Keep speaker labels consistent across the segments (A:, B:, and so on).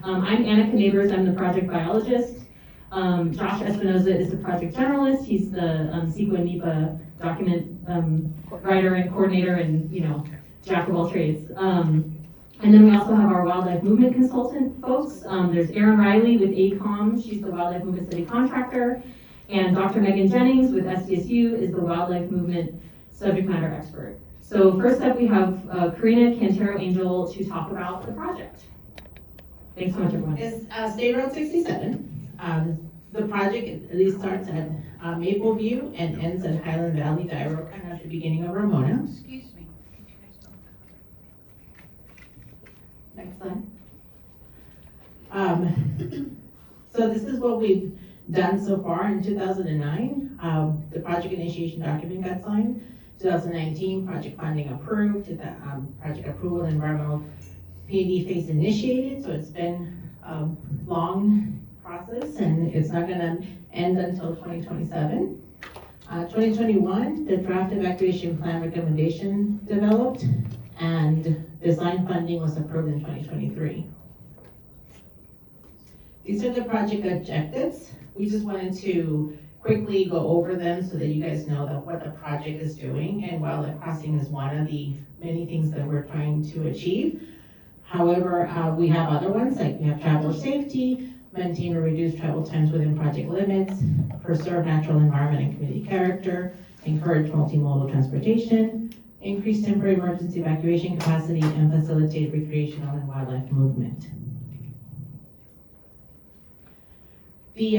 A: I'm Annika Neighbors, I'm the project biologist. Josh Espinoza is the project generalist. He's the CEQA and NEPA document writer and coordinator and, jack of all trades. And then we also have our wildlife movement consultant folks. There's Erin Riley with ACOM. She's the wildlife movement city contractor. And Dr. Megan Jennings with SDSU is the wildlife movement subject matter expert. So first up, we have Karina Cantero-Angel to talk about the project. Thanks so much, everyone.
B: It's State Road 67. The project at least starts at Mapleview and ends at Highland Valley, kind of at the beginning of Ramona.
C: Excuse me.
B: Next slide. So this is what we've done so far in 2009. The project initiation document got signed. 2019, project funding approved. Project approval and environmental PAD phase initiated. So it's been a long process and it's not gonna end until 2027. 2021, the draft evacuation plan recommendation developed and design funding was approved in 2023. These are the project objectives. We just wanted to quickly go over them so that you guys know that what the project is doing, and wildlife crossing is one of the many things that we're trying to achieve. However, we have other ones, like we have traveler safety, maintain or reduce travel times within project limits, preserve natural environment and community character, encourage multimodal transportation, increase temporary emergency evacuation capacity, and facilitate recreational and wildlife movement. The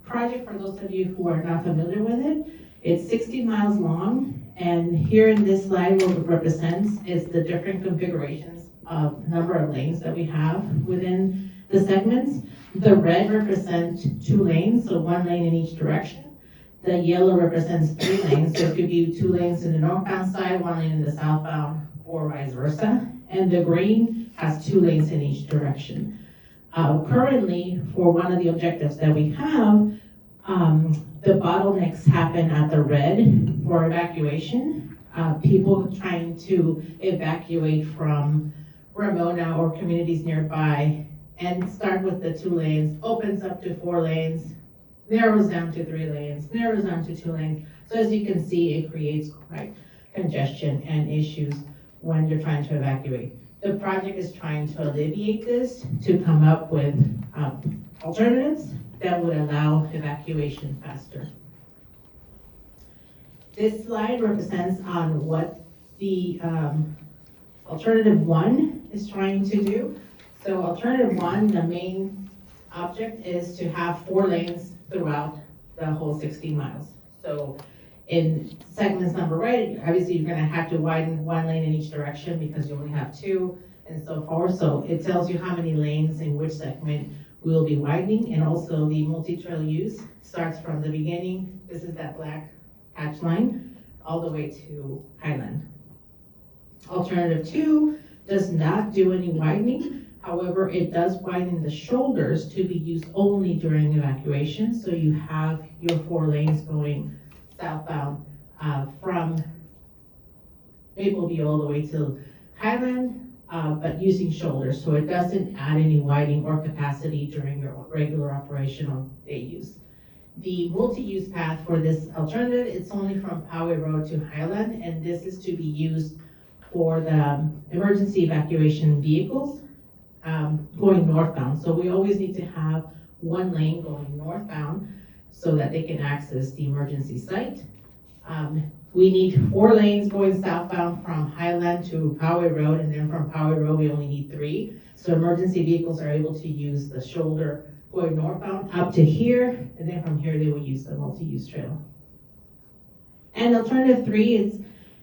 B: project, for those of you who are not familiar with it, it's 60 miles long, and here in this slide what it represents is the different configurations of number of lanes that we have within the segments. The red represents 2 lanes, so 1 lane in each direction. The yellow represents 3 lanes, so it could be 2 lanes in the northbound side, 1 lane in the southbound, or vice versa. And the green has 2 lanes in each direction. Currently, for one of the objectives that we have, the bottlenecks happen at the red for evacuation. People trying to evacuate from Ramona or communities nearby and start with the 2 lanes, opens up to 4 lanes, narrows down to 3 lanes, narrows down to 2 lanes. So as you can see, it creates quite congestion and issues when you're trying to evacuate. The project is trying to alleviate this, to come up with alternatives that would allow evacuation faster. This slide represents on what the alternative 1 is trying to do. So alternative 1, the main object is to have 4 lanes throughout the whole 60 miles. So in segments number right, obviously you're gonna have to widen 1 lane in each direction because you only have 2 and so forth. So it tells you how many lanes in which segment we'll be widening, and also the multi-trail use starts from the beginning. This is that black hatch line all the way to Highland. Alternative 2 does not do any widening. However, it does widen the shoulders to be used only during evacuation. So you have your 4 lanes going southbound from Mapleview all the way to Highland, but using shoulders. So it doesn't add any widening or capacity during your regular operational day use. The multi-use path for this alternative, it's only from Poway Road to Highland, and this is to be used for the emergency evacuation vehicles going northbound. So we always need to have 1 lane going northbound so that they can access the emergency site. We need 4 lanes going southbound from Highland to Poway Road, and then from Poway Road we only need 3. So emergency vehicles are able to use the shoulder going northbound up to here, and then from here they will use the multi-use trail. And alternative 3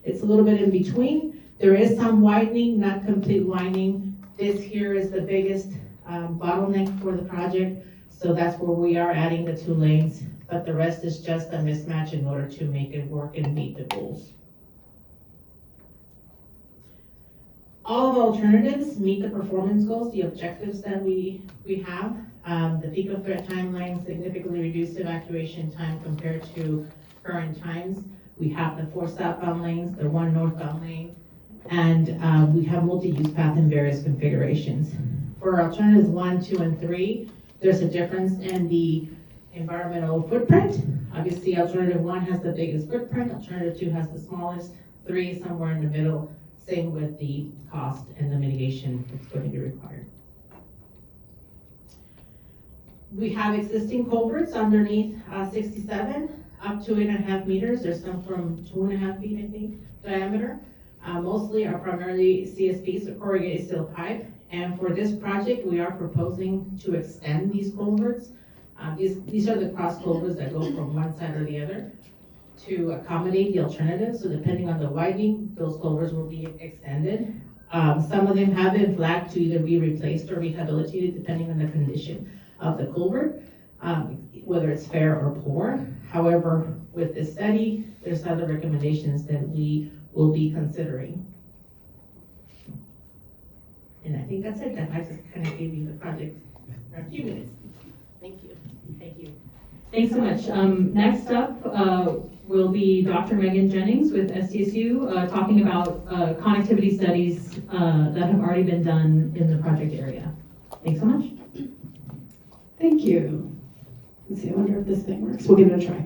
B: it's a little bit in between. There is some widening, not complete widening. This here is the biggest bottleneck for the project, so that's where we are adding the 2 lanes, but the rest is just a mismatch in order to make it work and meet the goals. All of the alternatives meet the performance goals, the objectives that we have. The peak of threat timeline significantly reduced evacuation time compared to current times. We have the 4 southbound lanes, the 1 northbound lane, and we have multi-use path in various configurations. For alternatives 1, 2, and 3, there's a difference in the environmental footprint. Obviously, alternative 1 has the biggest footprint, alternative 2 has the smallest, 3 is somewhere in the middle, same with the cost and the mitigation that's going to be required. We have existing culverts underneath 67, up to 8.5 meters. There's some from 2.5 feet, I think, diameter. Mostly are primarily CSP, so corrugated steel pipe. And for this project, we are proposing to extend these culverts. These are the cross culverts that go from one side or the other to accommodate the alternative. So depending on the widening, those culverts will be extended. Some of them have been flagged to either be replaced or rehabilitated depending on the condition of the culvert, whether it's fair or poor. However, with this study, there's other recommendations that we will be considering. And I think that's it. I just kind of gave you the project for a few minutes. Thank you. Thank you.
A: Thanks so much. Next up will be Dr. Megan Jennings with SDSU talking about connectivity studies that have already been done in the project area. Thanks so much.
C: Thank you. Let's see, I wonder if this thing works. We'll give it a try.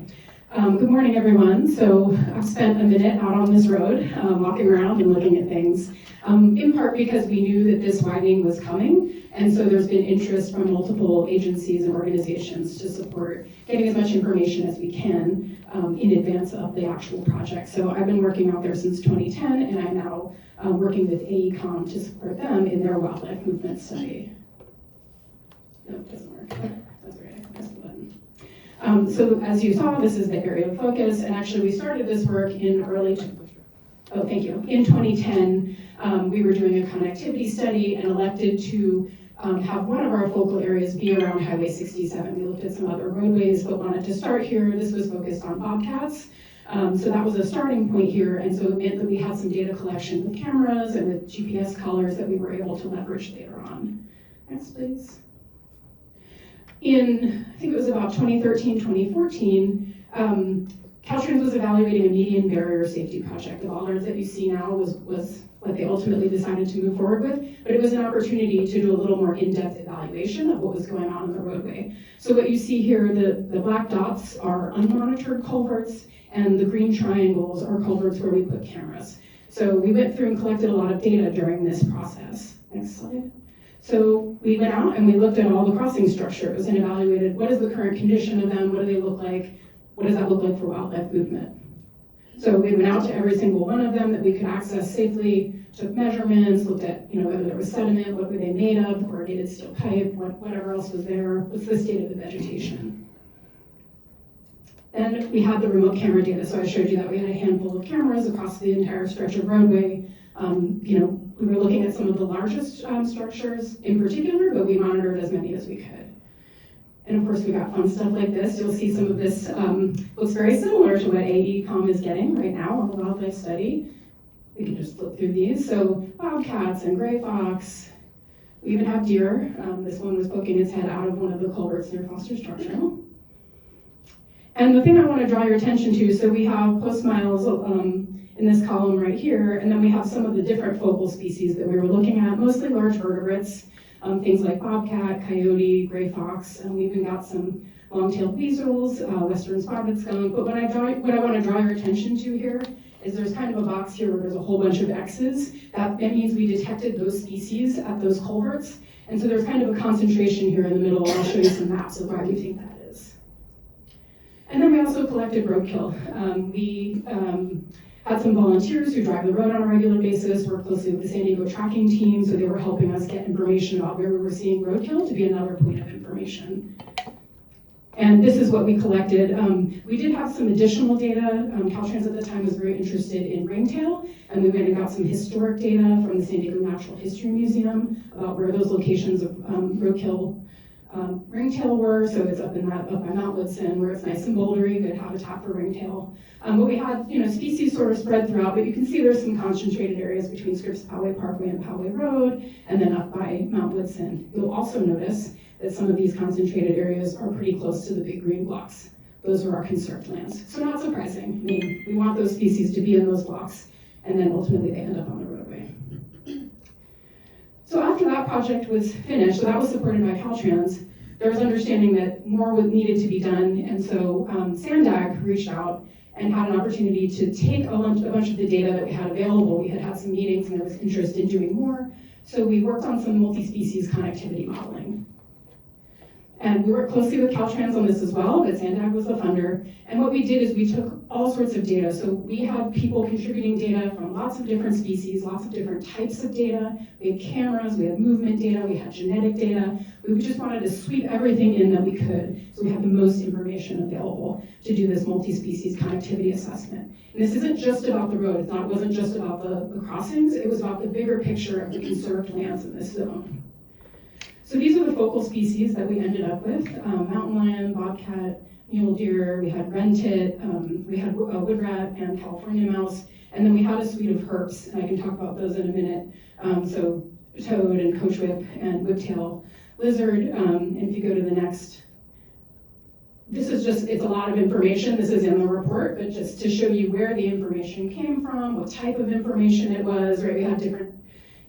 C: Good morning, everyone. So I've spent a minute out on this road, walking around and looking at things, in part because we knew that this widening was coming. And so there's been interest from multiple agencies and organizations to support getting as much information as we can in advance of the actual project. So I've been working out there since 2010, and I'm now working with AECOM to support them in their wildlife movement study. No, it doesn't work. That's all right, I pressed the button. So as you saw, this is the area of focus, and actually we started this work in in 2010. We were doing a connectivity study and elected to have one of our focal areas be around Highway 67. We looked at some other roadways, but wanted to start here. This was focused on bobcats. So that was a starting point here, and so it meant that we had some data collection with cameras and with GPS collars that we were able to leverage later on. Next, please. In, I think it was about 2013, 2014, Caltrans was evaluating a median barrier safety project. The bollards that you see now was what they ultimately decided to move forward with, but it was an opportunity to do a little more in-depth evaluation of what was going on the roadway. So what you see here, the black dots are unmonitored culverts, and the green triangles are culverts where we put cameras. So we went through and collected a lot of data during this process. Next slide. So we went out and we looked at all the crossing structures and evaluated what is the current condition of them, what do they look like, what does that look like for wildlife movement. So we went out to every single one of them that we could access safely, took measurements, looked at whether there was sediment, what were they made of, corrugated steel pipe, whatever else was there, what's the state of the vegetation. Then we had the remote camera data, so I showed you that we had a handful of cameras across the entire stretch of roadway. We were looking at some of the largest structures in particular, but we monitored as many as we could. And of course, we got fun stuff like this. You'll see some of this looks very similar to what AECOM is getting right now on the wildlife study. We can just flip through these. So bobcats and gray fox. We even have deer. This one was poking its head out of one of the culverts near Foster Structural. And the thing I want to draw your attention to, so we have post miles in this column right here, and then we have some of the different focal species that we were looking at, mostly large vertebrates, things like bobcat, coyote, gray fox, and we even got some long-tailed weasels, western spotted skunk. But what I want to draw your attention to here is there's kind of a box here where there's a whole bunch of X's. That means we detected those species at those culverts, and so there's kind of a concentration here in the middle. I'll show you some maps of why we think that is. And then we also collected roadkill. We had some volunteers who drive the road on a regular basis, work closely with the San Diego tracking team, so they were helping us get information about where we were seeing roadkill to be another point of information. And this is what we collected. We did have some additional data. Caltrans at the time was very interested in ringtail, and we went and got some historic data from the San Diego Natural History Museum about where those locations of roadkill ringtail were. So it's up by Mount Woodson, where it's nice and bouldery, good habitat for ringtail. But we had species sort of spread throughout, but you can see there's some concentrated areas between Scripps Poway Parkway and Poway Road, and then up by Mount Woodson. You'll also notice that some of these concentrated areas are pretty close to the big green blocks. Those are our conserved lands. So not surprising. I mean, we want those species to be in those blocks, and then ultimately they end up on the roadway. So after that project was finished, so that was supported by Caltrans, there was understanding that more needed to be done, and so Sandag reached out and had an opportunity to take a bunch of the data that we had available. We had had some meetings and there was interest in doing more, so we worked on some multi-species connectivity modeling. And we worked closely with Caltrans on this as well, but Sandag was the funder. And what we did is we took all sorts of data. So we had people contributing data from lots of different species, lots of different types of data. We had cameras, we had movement data, we had genetic data. We just wanted to sweep everything in that we could, so we had the most information available to do this multi-species connectivity assessment. And this isn't just about the road, it wasn't just about the crossings, it was about the bigger picture of the conserved lands in this zone. So these are the focal species that we ended up with: mountain lion, bobcat, mule deer, we had wren tit, we had wood rat and California mouse, and then we had a suite of herps, and I can talk about those in a minute. So toad and coach whip and whiptail lizard, and if you go to the next, this is just, it's a lot of information, this is in the report, but just to show you where the information came from, what type of information it was, right? We had different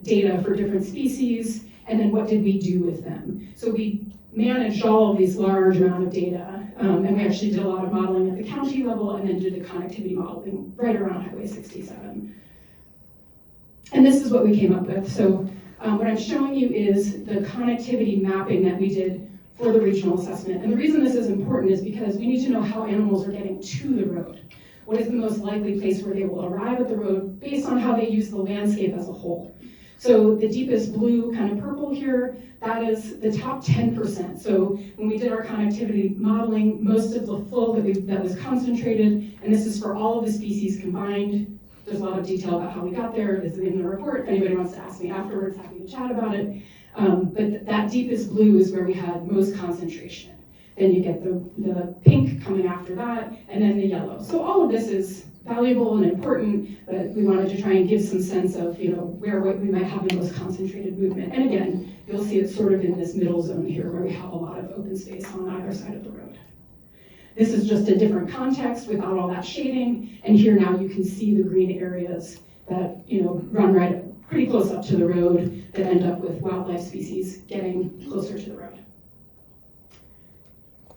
C: data for different species, and then what did we do with them? So we managed all of these large amount of data, and we actually did a lot of modeling at the county level and then did the connectivity modeling right around Highway 67. And this is what we came up with. So what I'm showing you is the connectivity mapping that we did for the regional assessment. And the reason this is important is because we need to know how animals are getting to the road. What is the most likely place where they will arrive at the road based on how they use the landscape as a whole. So the deepest blue, kind of purple here, that is the top 10%. So when we did our connectivity modeling, most of the flow that was concentrated, and this is for all of the species combined. There's a lot of detail about how we got there. This is in the report. If anybody wants to ask me afterwards, happy to chat about it. But that deepest blue is where we had most concentration. Then you get the pink coming after that, and then the yellow. So all of this is valuable and important, but we wanted to try and give some sense of, where we might have the most concentrated movement. And again, you'll see it sort of in this middle zone here where we have a lot of open space on either side of the road. This is just a different context without all that shading, and here now you can see the green areas that run right pretty close up to the road that end up with wildlife species getting closer to the road.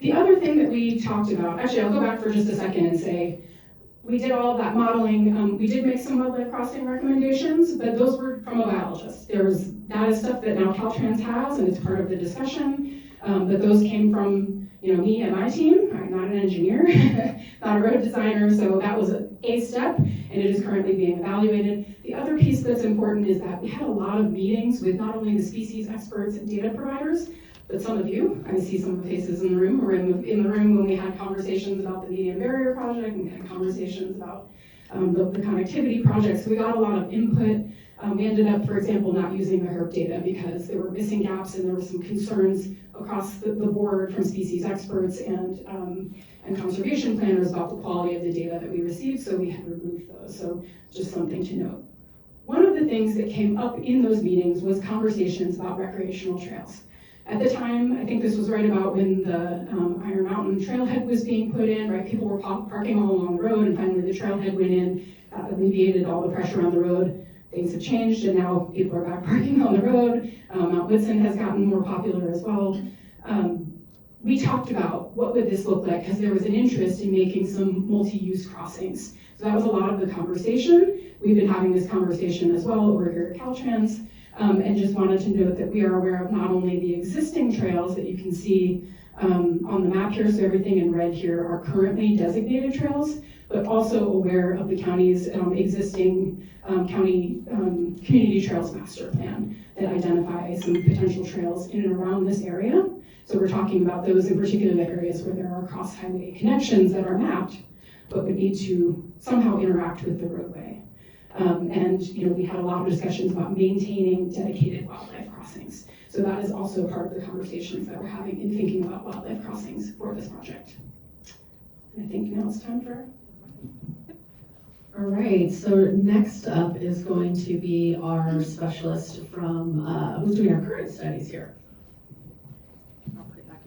C: The other thing that we talked about, actually I'll go back for just a second and say, we did all of that modeling. We did make some wildlife crossing recommendations, but those were from a biologist. That is stuff that now Caltrans has, and it's part of the discussion. But those came from me and my team. I'm not an engineer, not a road designer, so that was a step, and it is currently being evaluated. The other piece that's important is that we had a lot of meetings with not only the species experts and data providers, but some of you, I see some of the faces in the room, were in the room when we had conversations about the medium barrier project, and we had conversations about the connectivity project, so we got a lot of input. We ended up, for example, not using the herp data because there were missing gaps and there were some concerns across the board from species experts and conservation planners about the quality of the data that we received, so we had removed those, so just something to note. One of the things that came up in those meetings was conversations about recreational trails. At the time, I think this was right about when the Iron Mountain trailhead was being put in, right? People were parking all along the road, and finally the trailhead went in, alleviated all the pressure on the road. Things have changed, and now people are back parking on the road. Mount Whitson has gotten more popular as well. We talked about what would this look like, because there was an interest in making some multi-use crossings. So that was a lot of the conversation. We've been having this conversation as well over here at Caltrans. And just wanted to note that we are aware of not only the existing trails that you can see on the map here, so everything in red here are currently designated trails, but also aware of the county's existing county community trails master plan that identify some potential trails in and around this area. So we're talking about those in particular areas where there are cross-highway connections that are mapped, but would need to somehow interact with the roadway. And we had a lot of discussions about maintaining dedicated wildlife crossings. So that is also part of the conversations that we're having in thinking about wildlife crossings for this project. And I think now it's time for...
D: All right, so next up is going to be our specialist from, who's doing our current studies here. I'll put it back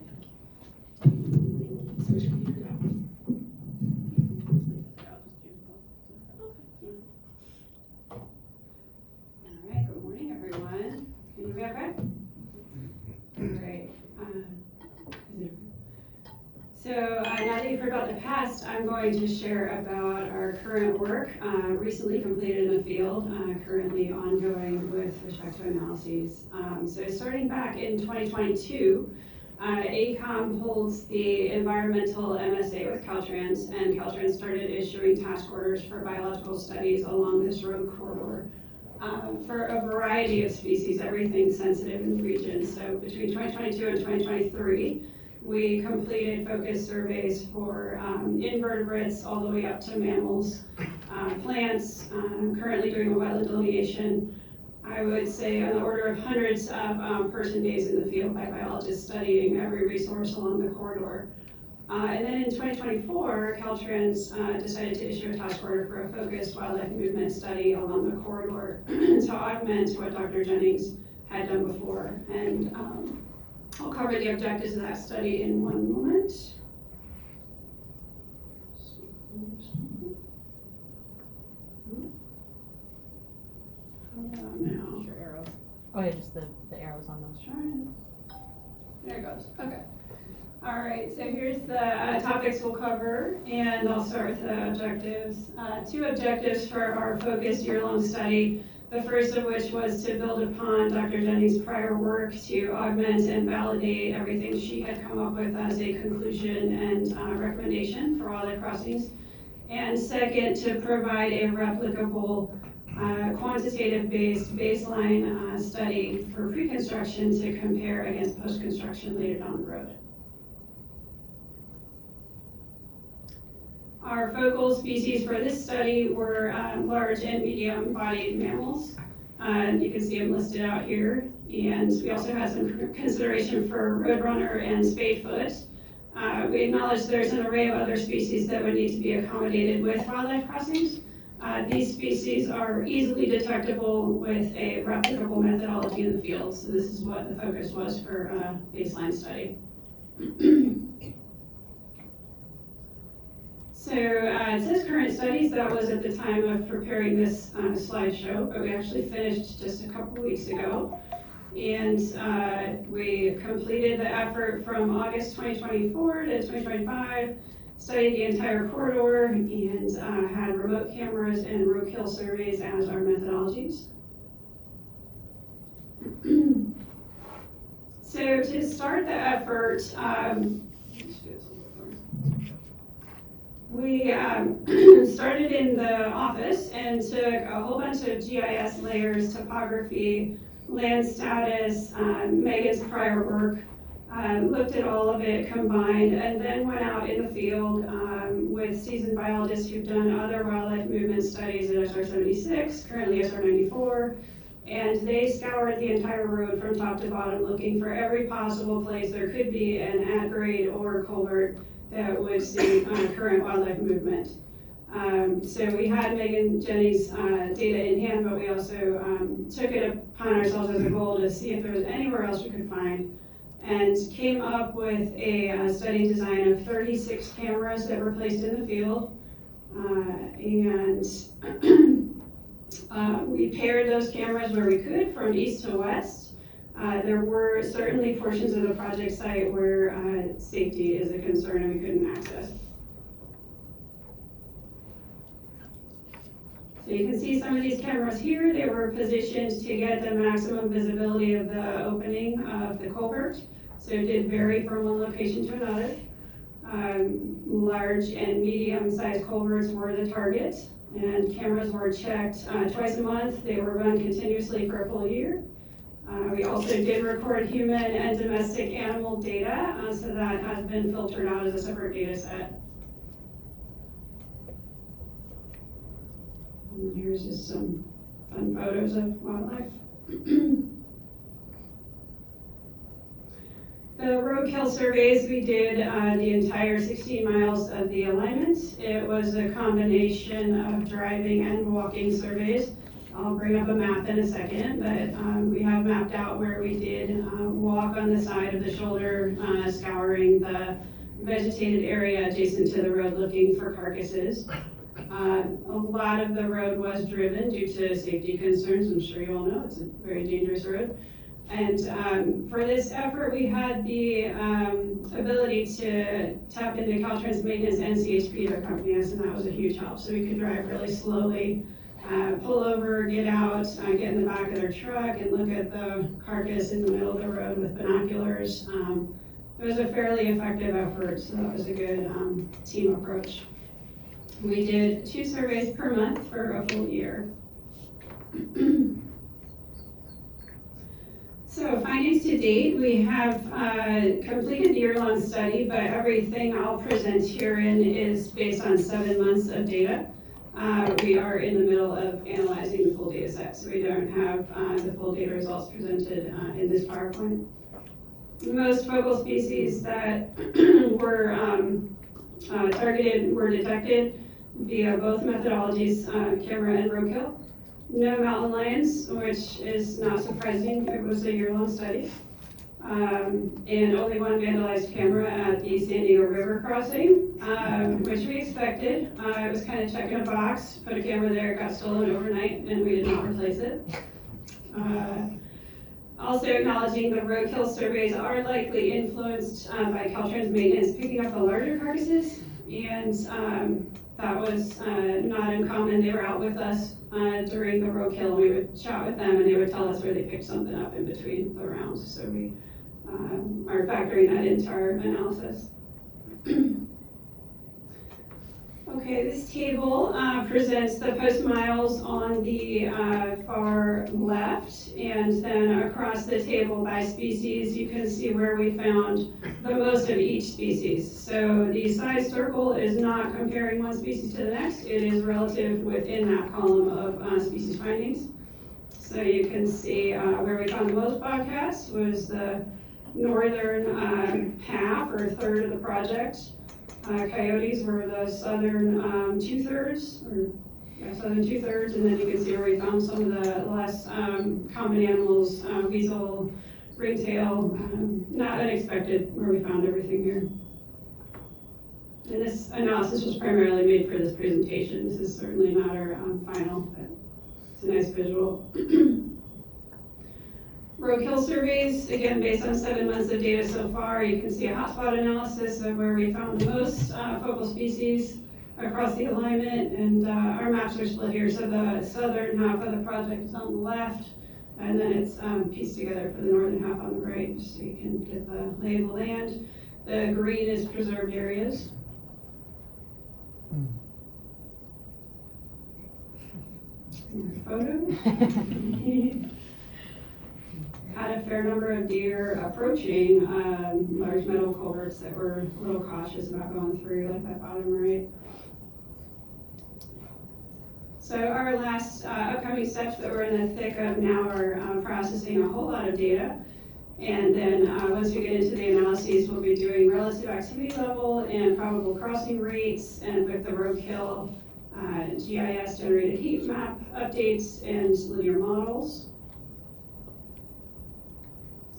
D: in. Switch computer down.
E: All right, good morning, everyone. Can you hear me okay? So now that you've heard about the past, I'm going to share about our current work, recently completed in the field, currently ongoing with respect to analyses. So starting back in 2022, AECOM holds the environmental MSA with Caltrans, and Caltrans started issuing task orders for biological studies along this road corridor for a variety of species, everything sensitive in the region. So between 2022 and 2023, we completed focus surveys for invertebrates all the way up to mammals, plants, currently doing a wetland delineation. I would say on the order of hundreds of person days in the field by biologists studying every resource along the corridor. And then in 2024, Caltrans decided to issue a task order for a focused wildlife movement study along the corridor to augment what Dr. Jennings had done before. And I'll cover the objectives of that study in one moment. Now.
A: Your arrows. Oh yeah, just the arrows on those.
E: Sure. There it goes. Okay. All right, so here's the topics we'll cover, and I'll start with the objectives. Two objectives for our focused year-long study. The first of which was to build upon Dr. Jennings' prior work to augment and validate everything she had come up with as a conclusion and recommendation for wildlife crossings. And second, to provide a replicable quantitative-based baseline study for pre-construction to compare against post-construction later down the road. Our focal species for this study were large and medium-bodied mammals. You can see them listed out here. And we also had some consideration for roadrunner and spadefoot. We acknowledge there's an array of other species that would need to be accommodated with wildlife crossings. These species are easily detectable with a replicable methodology in the field. So this is what the focus was for a baseline study. So it says current studies. That was at the time of preparing this slideshow, but we actually finished just a couple weeks ago. And we completed the effort from August 2024 to 2025, studied the entire corridor, and had remote cameras and roadkill surveys as our methodologies. So to start the effort, we started in the office and took a whole bunch of GIS layers, topography, land status, Megan's prior work, looked at all of it combined, and then went out in the field with seasoned biologists who've done other wildlife movement studies at SR-76, currently SR-94, and they scoured the entire road from top to bottom looking for every possible place there could be an at-grade or culvert that would see current wildlife movement. So we had Megan Jennings' data in hand, but we also took it upon ourselves as a goal to see if there was anywhere else we could find, and came up with a study design of 36 cameras that were placed in the field. We paired those cameras where we could from east to west. There were certainly portions of the project site where safety is a concern and we couldn't access. So you can see some of these cameras here. They were positioned to get the maximum visibility of the opening of the culvert. So it did vary from one location to another. Large and medium-sized culverts were the target, and cameras were checked twice a month. They were run continuously for a full year. We also did record human and domestic animal data, so that has been filtered out as a separate data set. And here's just some fun photos of wildlife. The roadkill surveys, we did the entire 16 miles of the alignment. It was a combination of driving and walking surveys. I'll bring up a map in a second, but we have mapped out where we did walk on the side of the shoulder, scouring the vegetated area adjacent to the road looking for carcasses. A lot of the road was driven due to safety concerns. I'm sure you all know it's a very dangerous road. And for this effort, we had the ability to tap into Caltrans maintenance and CHP to accompany us, and that was a huge help. So we could drive really slowly, pull over, get out, get in the back of their truck and look at the carcass in the middle of the road with binoculars. It was a fairly effective effort, so that was a good team approach. We did 2 surveys per month for a full year. So findings to date, we have completed the year-long study, but everything I'll present herein is based on 7 months of data. We are in the middle of analyzing the full data set, so we don't have the full data results presented in this PowerPoint. Most focal species that were targeted were detected via both methodologies, camera and roadkill. No mountain lions, which is not surprising. It was a year-long study. And only 1 vandalized camera at the San Diego River crossing, which we expected. It was kind of checking a box, put a camera there, it got stolen overnight, and we did not replace it. Also acknowledging the roadkill surveys are likely influenced by Caltrans maintenance picking up the larger carcasses, and that was not uncommon. They were out with us during the roadkill, and we would chat with them, and they would tell us where they picked something up in between the rounds. So we are factoring that into our analysis. Okay, this table presents the post miles on the far left, and then across the table by species, you can see where we found the most of each species. So the size circle is not comparing one species to the next, it is relative within that column of species findings. So you can see where we found the most bobcats was the northern half or third of the project. Coyotes were the southern two-thirds, southern two-thirds, and then you can see where we found some of the less common animals, weasel, ringtail, not unexpected where we found everything here. And this analysis was primarily made for this presentation. This is certainly not our final, but it's a nice visual. Roadkill surveys, again, based on 7 months of data so far, you can see a hotspot analysis of where we found the most focal species across the alignment, and our maps are split here. So the southern half of the project is on the left, and then it's pieced together for the northern half on the right, just so you can get the lay of the land. The green is preserved areas. Photo. Had a fair number of deer approaching large meadow culverts that were a little cautious about going through, like that bottom right. So our last upcoming steps that we're in the thick of now are processing a whole lot of data. And then once we get into the analyses, we'll be doing relative activity level and probable crossing rates, and with the roadkill, GIS generated heat map updates and linear models.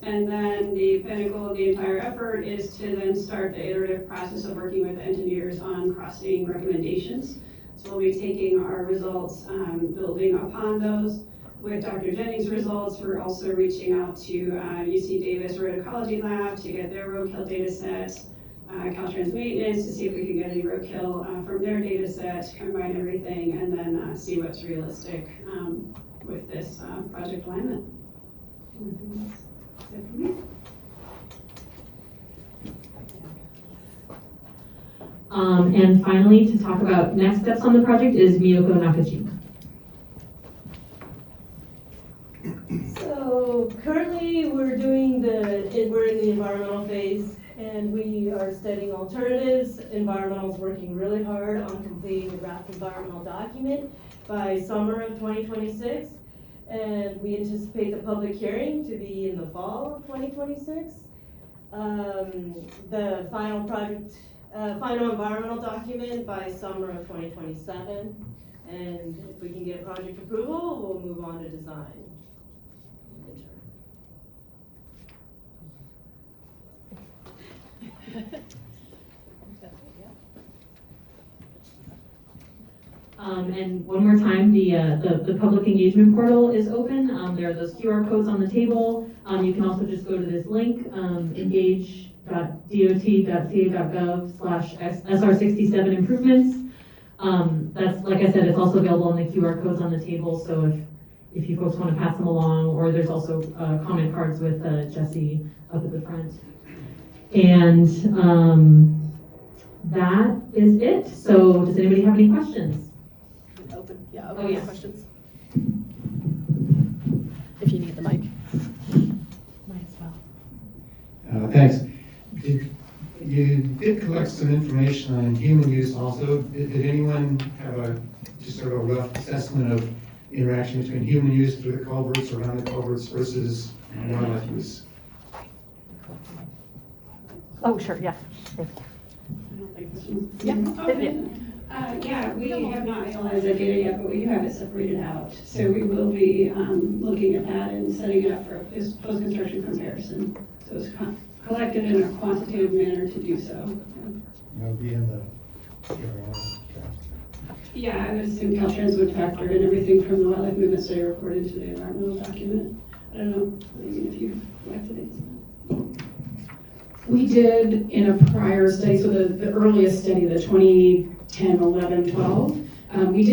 E: And then the pinnacle of the entire effort is to then start the iterative process of working with engineers on crossing recommendations. So we'll be taking our results, building upon those. With Dr. Jennings' results, we're also reaching out to UC Davis Road Ecology Lab to get their roadkill data set, Caltrans maintenance to see if we can get any roadkill from their data set, combine everything, and then see what's realistic with this project alignment. That's it for me.
A: And finally, to talk about next steps on the project is Miyoko Nakajima.
F: So currently we're in the environmental phase, and we are studying alternatives. Environmental's working really hard on completing the draft environmental document by summer of 2026. And we anticipate the public hearing to be in the fall of 2026. The final environmental document by summer of 2027. And if we can get project approval, we'll move on to design.
A: And one more time, the public engagement portal is open. There are those QR codes on the table. You can also just go to this link, engage.dot.ca.gov/SR-67 improvements. That's, like I said, it's also available on the QR codes on the table, so if you folks want to pass them along, or there's also comment cards with Jesse up at the front. And that is it. So does anybody have any questions?
D: Open
A: Oh, yes.
D: questions. If you need the mic.
A: Might as well.
G: Thanks. You did collect some information on human use also. Did anyone have just sort of a rough assessment of interaction between human use through the culverts, around the culverts versus wildlife use?
A: Oh, sure, yeah.
E: Yeah, we have not analyzed that data yet, but we do have it separated out. So we will be looking at that and setting it up for post-construction comparison. So it's collected in a quantitative manner to do so.
G: That'll be in the.
E: Yeah, I would assume Caltrans would factor in everything from the wildlife movement study report into the environmental document. I don't know, maybe if you collected it.
C: We did in a prior study, so the earliest study, the 2010, 11, 12, we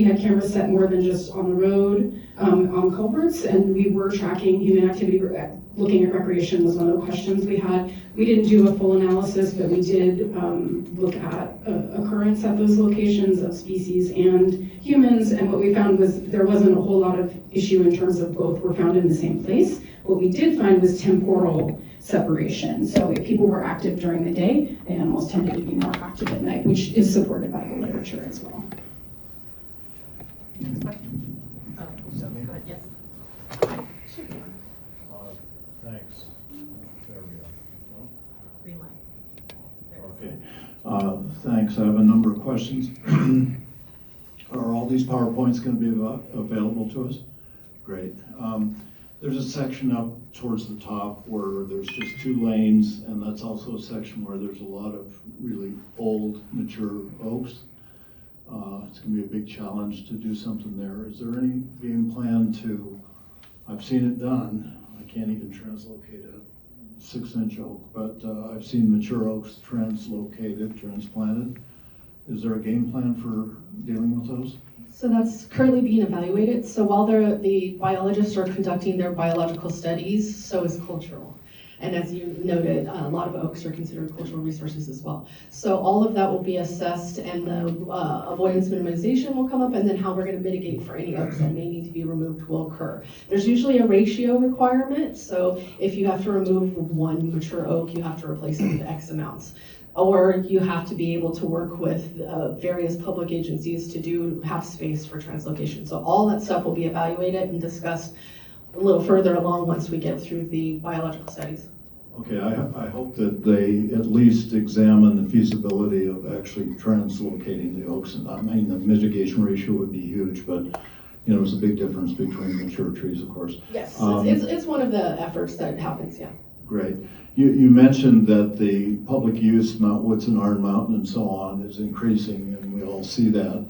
C: had cameras set more than just on the road, on culverts, and we were tracking human activity. Looking at recreation was one of the questions we had. We didn't do a full analysis, but we did look at occurrence at those locations of species and humans, and what we found was there wasn't a whole lot of issue in terms of both were found in the same place. What we did find was temporal separation. So if people were active during the day, the animals tended to be more active at night, which is supported by the literature as well.
A: Yes.
H: Thanks. There we go.
A: Green light.
H: Okay. Thanks. I have a number of questions. Are all these PowerPoints going to be available to us? Great. There's a section up towards the top where there's just 2 lanes, and that's also a section where there's a lot of really old, mature oaks. It's going to be a big challenge to do something there. Is there any game plan to, I've seen it done, I can't even translocate a 6-inch oak, but I've seen mature oaks transplanted. Is there a game plan for dealing with those?
D: So that's currently being evaluated. So while the biologists are conducting their biological studies, so is cultural. And as you noted, a lot of oaks are considered cultural resources as well. So all of that will be assessed, and the avoidance minimization will come up, and then how we're going to mitigate for any oaks that may need to be removed will occur. There's usually a ratio requirement. So if you have to remove 1 mature oak, you have to replace it with X amounts. Or you have to be able to work with various public agencies to have space for translocation. So all that stuff will be evaluated and discussed a little further along once we get through the biological studies.
H: Okay, I hope that they at least examine the feasibility of actually translocating the oaks. And I mean, the mitigation ratio would be huge, but there's a big difference between mature trees, of course.
D: Yes, it's one of the efforts that happens, yeah.
H: Great. You mentioned that the public use, Mount Woodson, Iron Mountain, and so on is increasing, and we all see that.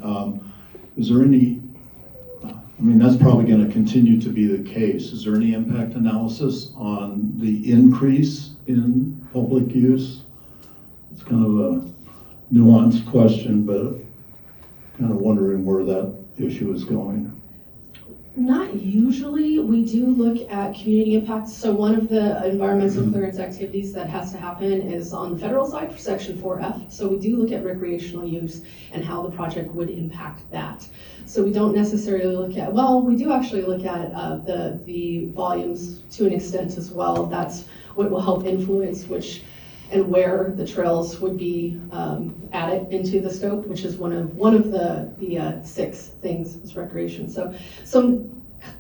H: Is there any, that's probably going to continue to be the case. Is there any impact analysis on the increase in public use? It's kind of a nuanced question, but kind of wondering where that issue is going.
D: Not usually. We do look at community impacts. So one of the environmental clearance activities that has to happen is on the federal side for Section 4F. So we do look at recreational use and how the project would impact that. So we don't necessarily look at, we do actually look at the volumes to an extent as well. That's what will help influence which and where the trails would be added into the scope, which is one of the 6 things is recreation. So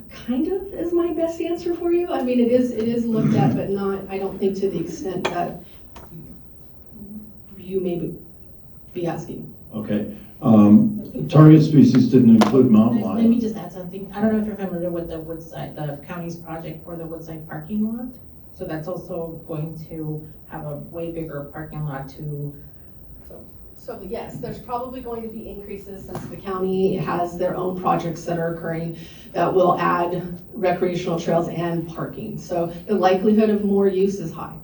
D: kind of is my best answer for you. It is looked at, but not, I don't think to the extent that you may be asking.
H: Okay. Target species didn't include mountain lion.
B: Let me just add something. I don't know if you're familiar with the Woodside, the county's project for the Woodside parking lot. So that's also going to have a way bigger parking lot too. So
D: So yes, there's probably going to be increases since the county has their own projects that are occurring that will add recreational trails and parking. So the likelihood of more use is high.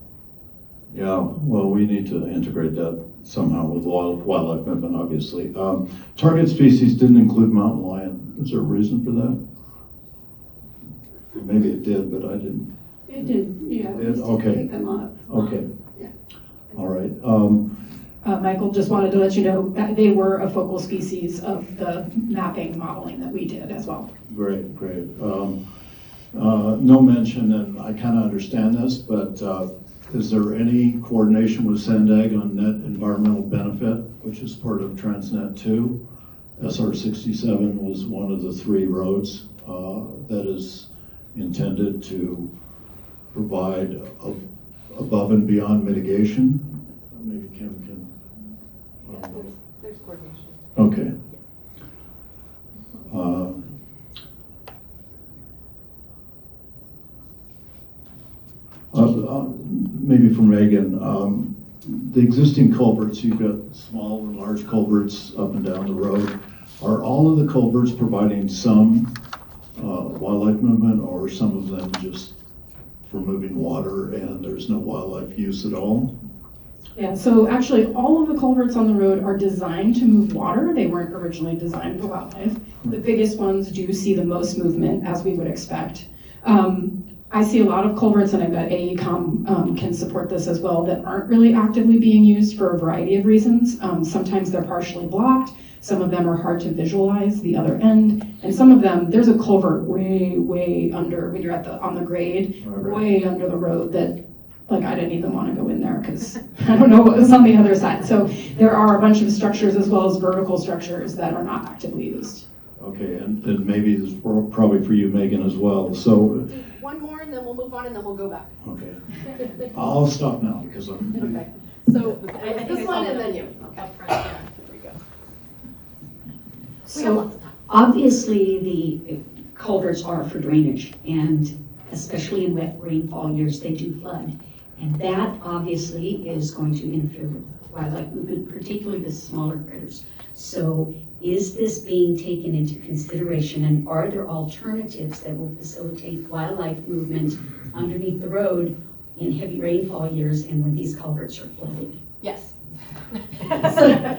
H: Yeah, well, we need to integrate that somehow with wildlife movement, obviously. Target species didn't include mountain lion. Is there a reason for that? Maybe it did, but I didn't.
C: It did, yeah.
H: It did? Okay.
C: Take them up.
H: Okay.
C: Yeah.
H: All right.
C: Michael, just wanted to let you know that they were a focal species of the mapping modeling that we did as well.
H: Great, great. No mention, and I kind of understand this, but is there any coordination with Sandag on net environmental benefit, which is part of Transnet 2? SR-67 was one of the 3 roads that is intended to provide above and beyond mitigation. Maybe Kim can.
D: There's coordination.
H: Okay. Maybe for Megan, the existing culverts, you've got small and large culverts up and down the road. Are all of the culverts providing some wildlife movement, or some of them just for moving water and there's no wildlife use at all?
C: Yeah, so actually all of the culverts on the road are designed to move water. They weren't originally designed for wildlife. The biggest ones do see the most movement, as we would expect. I see a lot of culverts, and I bet AECOM can support this as well, that aren't really actively being used for a variety of reasons. Sometimes they're partially blocked. Some of them are hard to visualize the other end. And some of them, there's a culvert way under, when you're on the grade, way under the road that, like, I didn't even want to go in there because I don't know what was on the other side. So there are a bunch of structures as well as vertical structures that are not actively used.
H: Okay, and maybe this is probably for you, Megan, as well. So,
D: One more and then we'll move on and then we'll go back.
H: okay, I'll stop now because I'm.
D: Okay, so this one and then you. Okay. There we go.
I: So obviously the culverts are for drainage, and especially in wet rainfall years, they do flood. And that obviously is going to interfere with wildlife movement, particularly the smaller critters. So is this being taken into consideration, and are there alternatives that will facilitate wildlife movement underneath the road in heavy rainfall years and when these culverts are flooded?
D: Yes. So,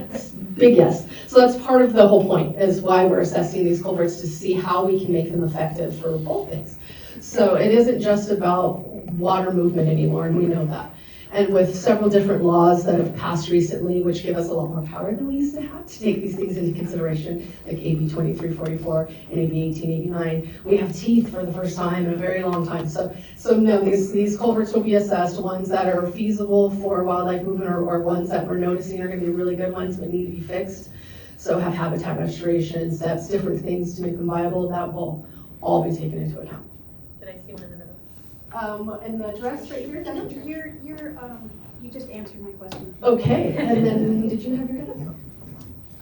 D: big yes. So that's part of the whole point, is why we're assessing these culverts, to see how we can make them effective for both things. So it isn't just about water movement anymore, and we know that. And with several different laws that have passed recently, which give us a lot more power than we used to have to take these things into consideration, like AB 2344 and AB 1889, we have teeth for the first time in a very long time. So no, these culverts will be assessed, ones that are feasible for wildlife movement, or ones that we're noticing are going to be really good ones but need to be fixed. So have habitat restoration steps, different things to make them viable. That will all be taken into account.
A: Did I see one in the middle?
D: In the dress right here.
J: No, you just answered my question.
D: Okay, and then did you have your hand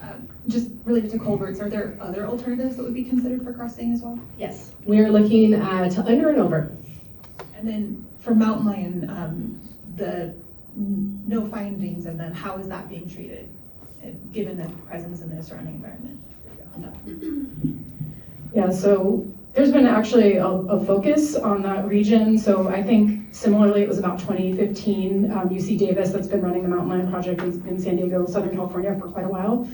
D: up?
K: Just related to culverts, are there other alternatives that would be considered for crossing as well?
D: Yes, we are looking at under and over.
K: And then for mountain lion, the no findings, and then how is that being treated, given the presence in the surrounding environment?
C: Yeah, so there's been actually a focus on that region. So I think similarly, it was about 2015, UC Davis, that's been running the Mountain Lion Project in San Diego, Southern California for quite a while.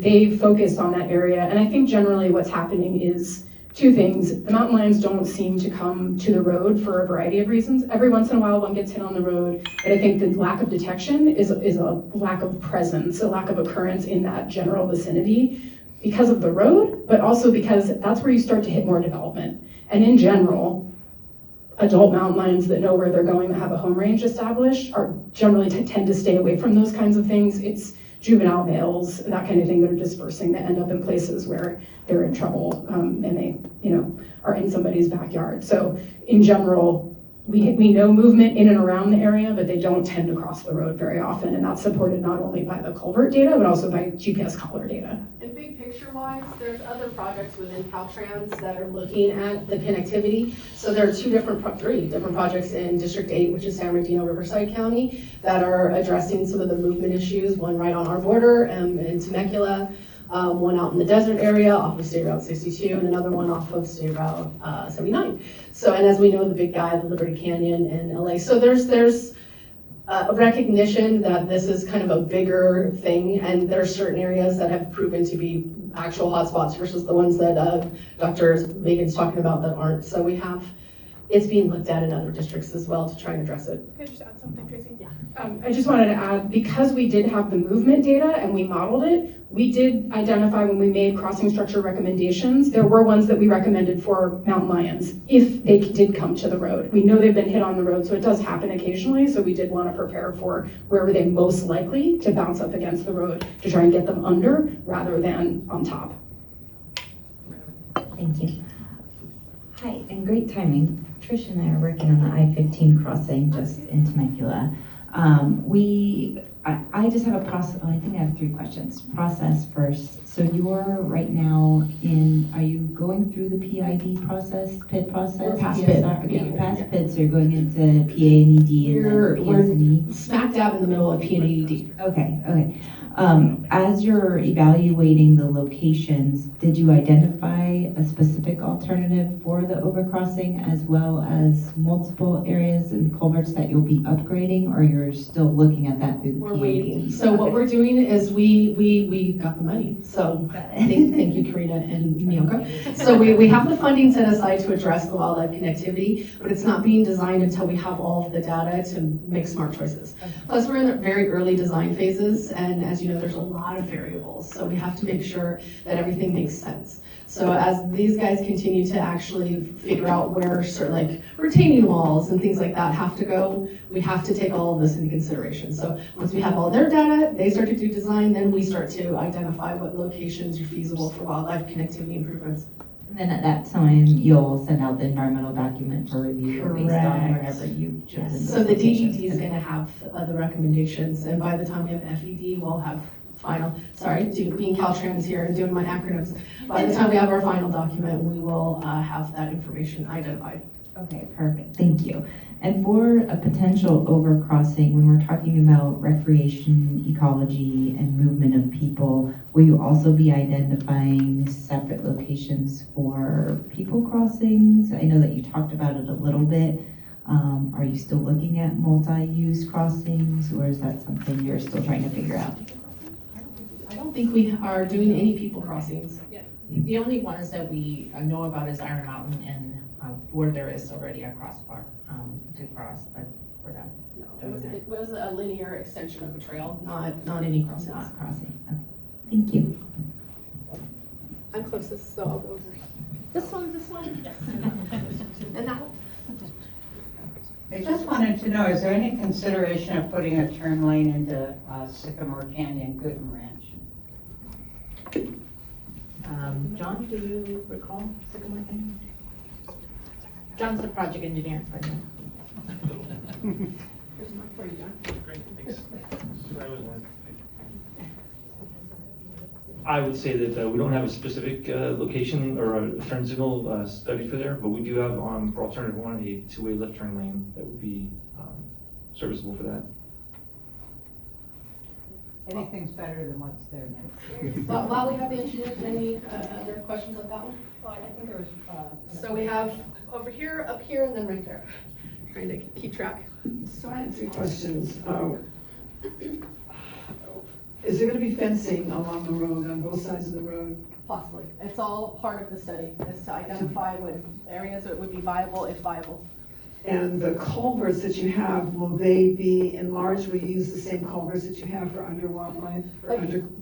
C: They focused on that area. And I think generally what's happening is two things. The mountain lions don't seem to come to the road for a variety of reasons. Every once in a while, one gets hit on the road, but I think the lack of detection is a lack of presence, a lack of occurrence in that general vicinity, because of the road, but also because that's where you start to hit more development. And in general, adult mountain lions that know where they're going, that have a home range established, are generally tend to stay away from those kinds of things. It's juvenile males, that kind of thing, that are dispersing, that end up in places where they're in trouble, and they, are in somebody's backyard. So in general, we know movement in and around the area, but they don't tend to cross the road very often, and that's supported not only by the culvert data, but also by GPS collar data.
D: And big picture wise, there's other projects within Caltrans that are looking at the connectivity. So there are three different projects in District 8, which is San Bernardino, Riverside County, that are addressing some of the movement issues, one right on our border in Temecula, one out in the desert area off of State Route 62, and another one off of State Route 79. So, and as we know, the big guy, the Liberty Canyon in LA. So there's a recognition that this is kind of a bigger thing, and there are certain areas that have proven to be actual hotspots versus the ones that Dr. Megan's talking about that aren't. So it's being looked at in other districts as well to try and address it.
K: Could I just add something, Tracy?
D: Yeah.
C: I just wanted to add, because we did have the movement data and we modeled it, we did identify when we made crossing structure recommendations, there were ones that we recommended for mountain lions if they did come to the road. We know they've been hit on the road, so it does happen occasionally, so we did want to prepare for where were they most likely to bounce up against the road to try and get them under rather than on top.
L: Thank you. Hi, and great timing. Trish and I are working on the I-15 crossing just in Temecula. I just have a process. I think I have 3 questions. Process first. So you're right now are you going through the PID process, PID process?
D: We're past
L: PSR?
D: PID.
L: Okay, you're past PID, so you're going into PA&ED and then PS&E?
D: We're smack dab in the middle of P&AED.
L: Okay. As you're evaluating the locations, did you identify a specific alternative for the overcrossing as well as multiple areas and culverts that you'll be upgrading, or you're still looking at that through the
D: We're
L: PAD?
D: waiting. So what we're doing is we got the money. So thank you, Karina and Miyoko. So we have the funding set aside to address the wildlife connectivity, but it's not being designed until we have all of the data to make smart choices. Plus, we're in the very early design phases, and as you know, there's a lot of variables. So we have to make sure that everything makes sense. So as these guys continue to actually figure out where certain like retaining walls and things like that have to go, we have to take all of this into consideration. So once we have all their data, they start to do design, then we start to identify what locations are feasible for wildlife connectivity improvements.
L: And then at that time, you'll send out the environmental document for review based on
D: Correct.
L: wherever you've chosen.
D: So the DED is going to have the recommendations, and by the time we have FED, we'll have being Caltrans here and doing my acronyms. By the time we have our final document, we will have that information identified.
L: Okay, perfect, thank you. And for a potential overcrossing, when we're talking about recreation, ecology, and movement of people, will you also be identifying separate locations for people crossings? I know that you talked about it a little bit. Are you still looking at multi-use crossings, or is that something you're still trying to figure out?
D: I don't think we are doing any people crossings.
B: The only ones that we know about is Iron Mountain and where there is already a crosswalk to cross, but we're not.
D: It was a linear extension of a trail, not any crossings.
L: Not crossing, okay. Thank you.
D: I'm closest, so I'll go over. This one, and that one.
M: I just wanted to know, is there any consideration of putting a turn lane into Sycamore Canyon, Gooden Ranch?
B: John, do you recall Sycamore Canyon? John's the project engineer.
D: Here's my for you, John.
N: Great, thanks. I would say that we don't have a specific location or a turn signal study for there, but we do have for alternative 1 a 2-way left turn lane that would be serviceable for that.
M: Anything's better than what's there now.
D: Well, while we have the engineers, any other questions on that one?
J: I think there was,
D: So we have over here, up here, and then right there. Trying to keep track.
O: So I have 3 questions. Is there going to be fencing along the road, on both sides of the road?
D: Possibly. It's all part of the study, is to identify what areas it would be viable, if viable.
O: And the culverts that you have, will they be enlarged? Will you use the same culverts that you have for under wildlife, for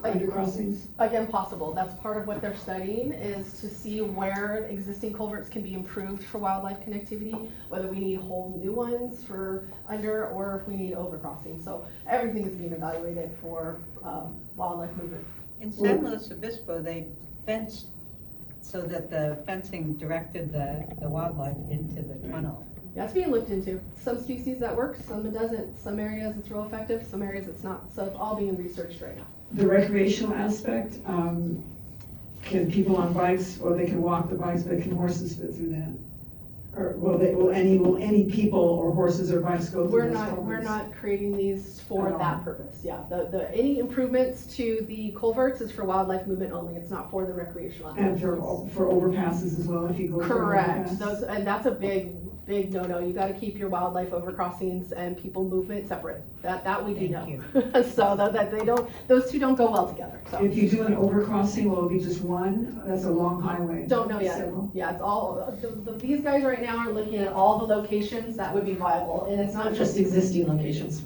O: under crossings?
D: Again, possible. That's part of what they're studying, is to see where existing culverts can be improved for wildlife connectivity, whether we need whole new ones for under, or if we need overcrossing. So everything is being evaluated for wildlife movement.
M: In San Luis Obispo, they fenced so that the fencing directed the wildlife into the tunnel.
D: Yeah, it's being looked into. Some species that work, some it doesn't. Some areas it's real effective, some areas it's not. So it's all being researched right now.
O: The recreational aspect, can people on bikes, or they can walk the bikes, but can horses fit through that? Or will any people or horses or bikes go through those culverts?
D: We're not creating these for
O: At all.
D: that purpose, yeah. Any improvements to the culverts is for wildlife movement only, it's not for the recreational.
O: And for overpasses as well, if you go through an
D: Correct,
O: overpass?
D: and that's a big no-no. You gotta keep your wildlife overcrossings and people movement separate. That we do know. So that they don't, those two don't go well together, so.
O: If you do an overcrossing, will it be just one? That's a long highway.
D: Don't know yet.
O: Several.
D: Yeah, it's all, these guys right now are looking at all the locations that would be viable, and it's not just existing locations.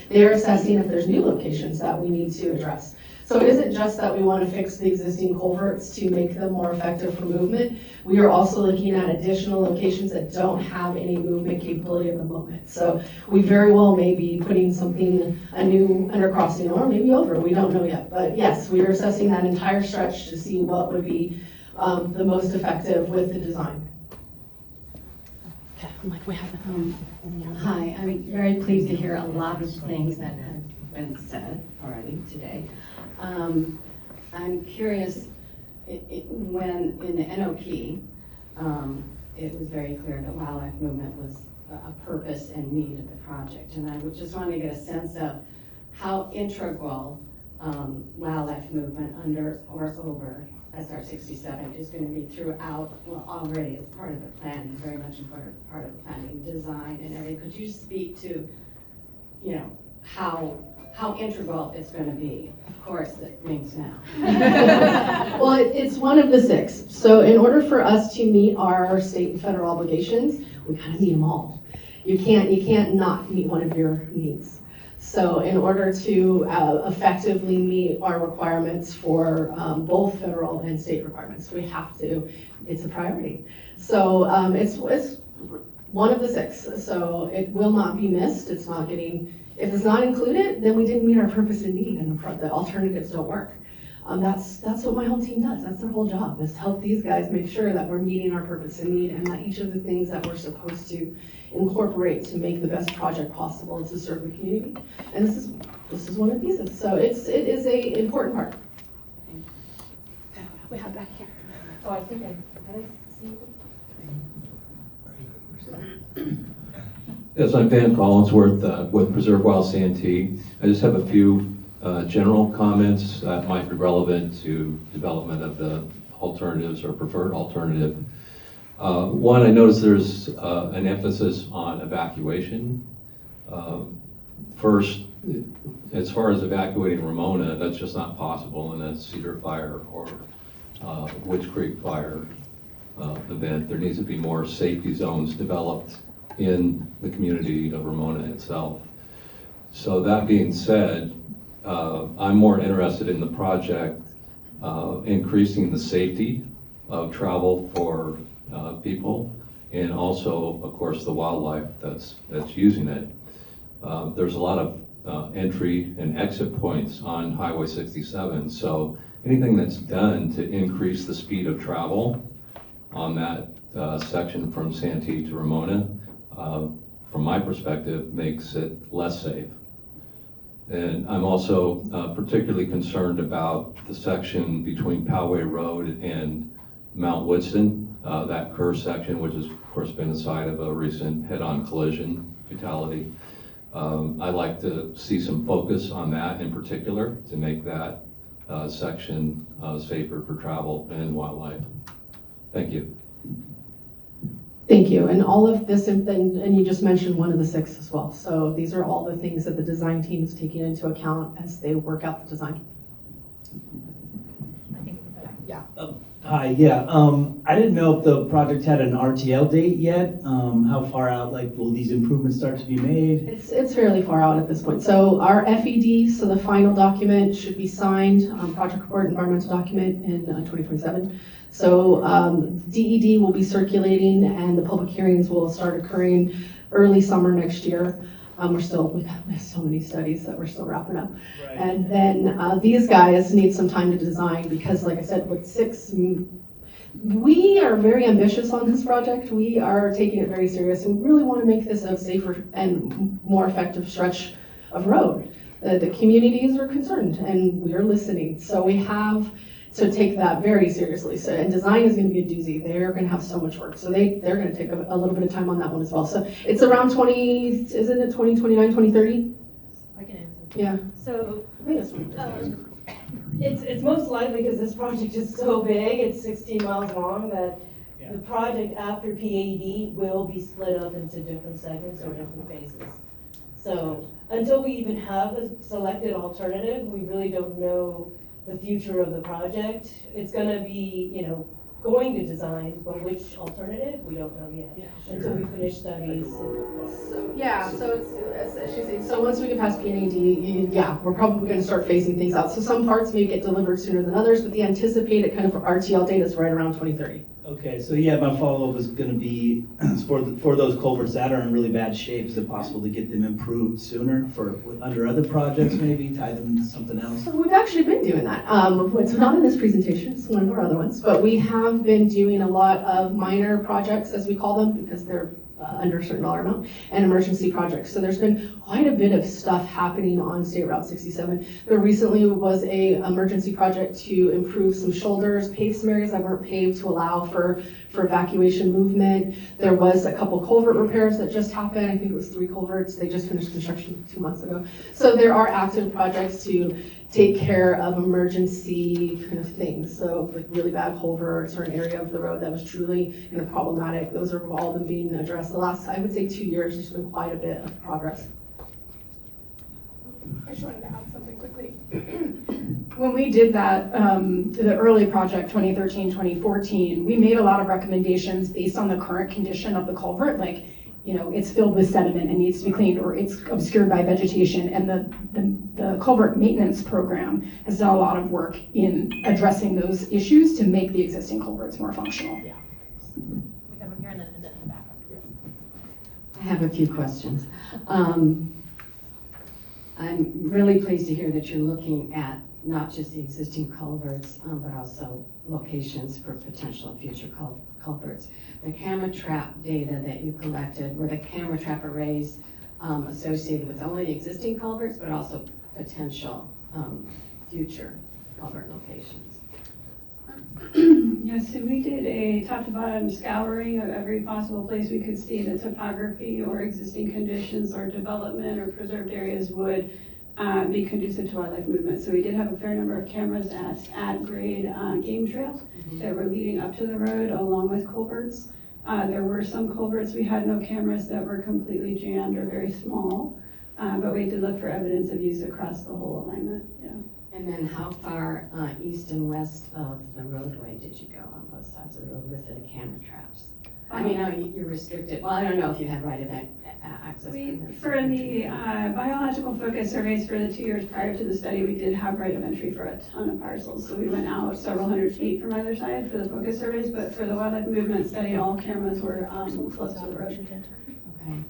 D: They're assessing if there's new locations that we need to address. So it isn't just that we want to fix the existing culverts to make them more effective for movement. We are also looking at additional locations that don't have any movement capability at the moment. So we very well may be putting a new undercrossing, or maybe over, we don't know yet. But yes, we are assessing that entire stretch to see what would be the most effective with the design. Okay, I'm like, we have
P: Hi, I'm very pleased to hear a lot of things that have been said already today. I'm curious, when in the NOP, it was very clear that wildlife movement was a purpose and need of the project. And I would just want to get a sense of how integral wildlife movement under or over SR-67 is going to be throughout, well, already as part of the planning, very much important part of the planning, design and everything. Could you speak to, how integral it's going to be? Of course, it rings now.
D: Well, it's one of the 6. So in order for us to meet our state and federal obligations, we gotta meet them all. You can't not meet one of your needs. So in order to effectively meet our requirements for both federal and state requirements, we have to, it's a priority. So it's one of the 6. So it will not be missed. It's not getting, if it's not included, then we didn't meet our purpose and need, and the alternatives don't work. That's what my whole team does. That's their whole job, is to help these guys make sure that we're meeting our purpose and need, and that each of the things that we're supposed to incorporate to make the best project possible to serve the community. And this is one of the pieces. So it is a important part. We have back here.
J: Oh, I think I see you.
Q: Yes, I'm Dan Collinsworth with Preserve Wild Santee. I just have a few general comments that might be relevant to development of the alternatives or preferred alternative. One, I noticed there's an emphasis on evacuation. First, as far as evacuating Ramona, that's just not possible in a Cedar Fire or Woods Creek Fire event. There needs to be more safety zones developed in the community of Ramona itself. So that being said, I'm more interested in the project increasing the safety of travel for people, and also, of course, the wildlife that's using it. There's a lot of entry and exit points on Highway 67, so anything that's done to increase the speed of travel on that section from Santee to Ramona, from my perspective, makes it less safe. And I'm also particularly concerned about the section between Poway Road and Mount Woodston, that curve section, which has, of course, been the site of a recent head-on collision fatality. I'd like to see some focus on that in particular to make that section safer for travel and wildlife. Thank you.
D: Thank you. And all of this, and you just mentioned one of the 6 as well. So these are all the things that the design team is taking into account as they work out the design. Yeah.
R: Hi, yeah. I didn't know if the project had an RTL date yet. How far out, will these improvements start to be made?
D: It's fairly far out at this point. So our FED, so the final document, should be signed, project report, environmental document, in 2027. So DED will be circulating, and the public hearings will start occurring early summer next year. We have so many studies that we're still wrapping up. Right. And then these guys need some time to design, because like I said, with We are very ambitious on this project. We are taking it very serious and really want to make this a safer and more effective stretch of road. The communities are concerned and we are listening. So we have to take that very seriously. So, and design is going to be a doozy. They're going to have so much work. So they're going to take a little bit of time on that one as well. So it's around isn't it 2029, 2030?
F: I can answer.
D: Yeah.
F: So, it's most likely because this project is so big, it's 16 miles long, that the project after PAD will be split up into different segments or different phases. So until we even have a selected alternative, we really don't know the future of the project. It's gonna be, going to design, but which alternative, we don't know yet, until we finish studies.
D: So it's, as she said, so once we get past PNAD, we're probably going to start phasing things out. So some parts may get delivered sooner than others, but the anticipated kind of RTL date is right around 2030.
R: Okay, so yeah, my follow-up is gonna be, for those culverts that are in really bad shape, is it possible to get them improved sooner under other projects maybe, tie them to something else?
D: So we've actually been doing that. It's not in this presentation, it's one of our other ones, but we have been doing a lot of minor projects, as we call them, because they're under a certain dollar amount, and emergency projects. So there's been quite a bit of stuff happening on State Route 67. There recently was a emergency project to improve some shoulders, pave some areas that weren't paved to allow for evacuation movement. There was a couple culvert repairs that just happened. I think it was 3 culverts. They just finished construction 2 months ago. So there are active projects to take care of emergency kind of things. So like really bad culverts or an area of the road that was truly problematic. Those have all been being addressed. The last, I would say 2 years, there's been quite a bit of progress.
C: I just wanted to add something quickly. When we did that, the early project, 2013, 2014, we made a lot of recommendations based on the current condition of the culvert, like, it's filled with sediment and needs to be cleaned, or it's obscured by vegetation. And the culvert maintenance program has done a lot of work in addressing those issues to make the existing culverts more functional.
J: We have one here and then in the back.
P: I have a few questions. I'm really pleased to hear that you're looking at not just the existing culverts, but also locations for potential future culverts. The camera trap data that you collected, were the camera trap arrays associated with only the existing culverts, but also potential future culvert locations?
E: Yes, so we did a top to bottom scouring of every possible place we could see the topography or existing conditions or development or preserved areas would be conducive to wildlife movement. So we did have a fair number of cameras at grade game trails that were leading up to the road along with culverts. There were some culverts we had no cameras that were completely jammed or very small, but we did look for evidence of use across the whole alignment,
P: And then how far east and west of the roadway did you go on both sides of the road with the camera traps? I mean, you're restricted. Well, I don't know if you had right of access.
E: For the biological focus surveys for the 2 years prior to the study, we did have right of entry for a ton of parcels. So we went out several hundred feet from either side for the focus surveys, but for the wildlife movement study, all cameras were close to the road.
P: Okay.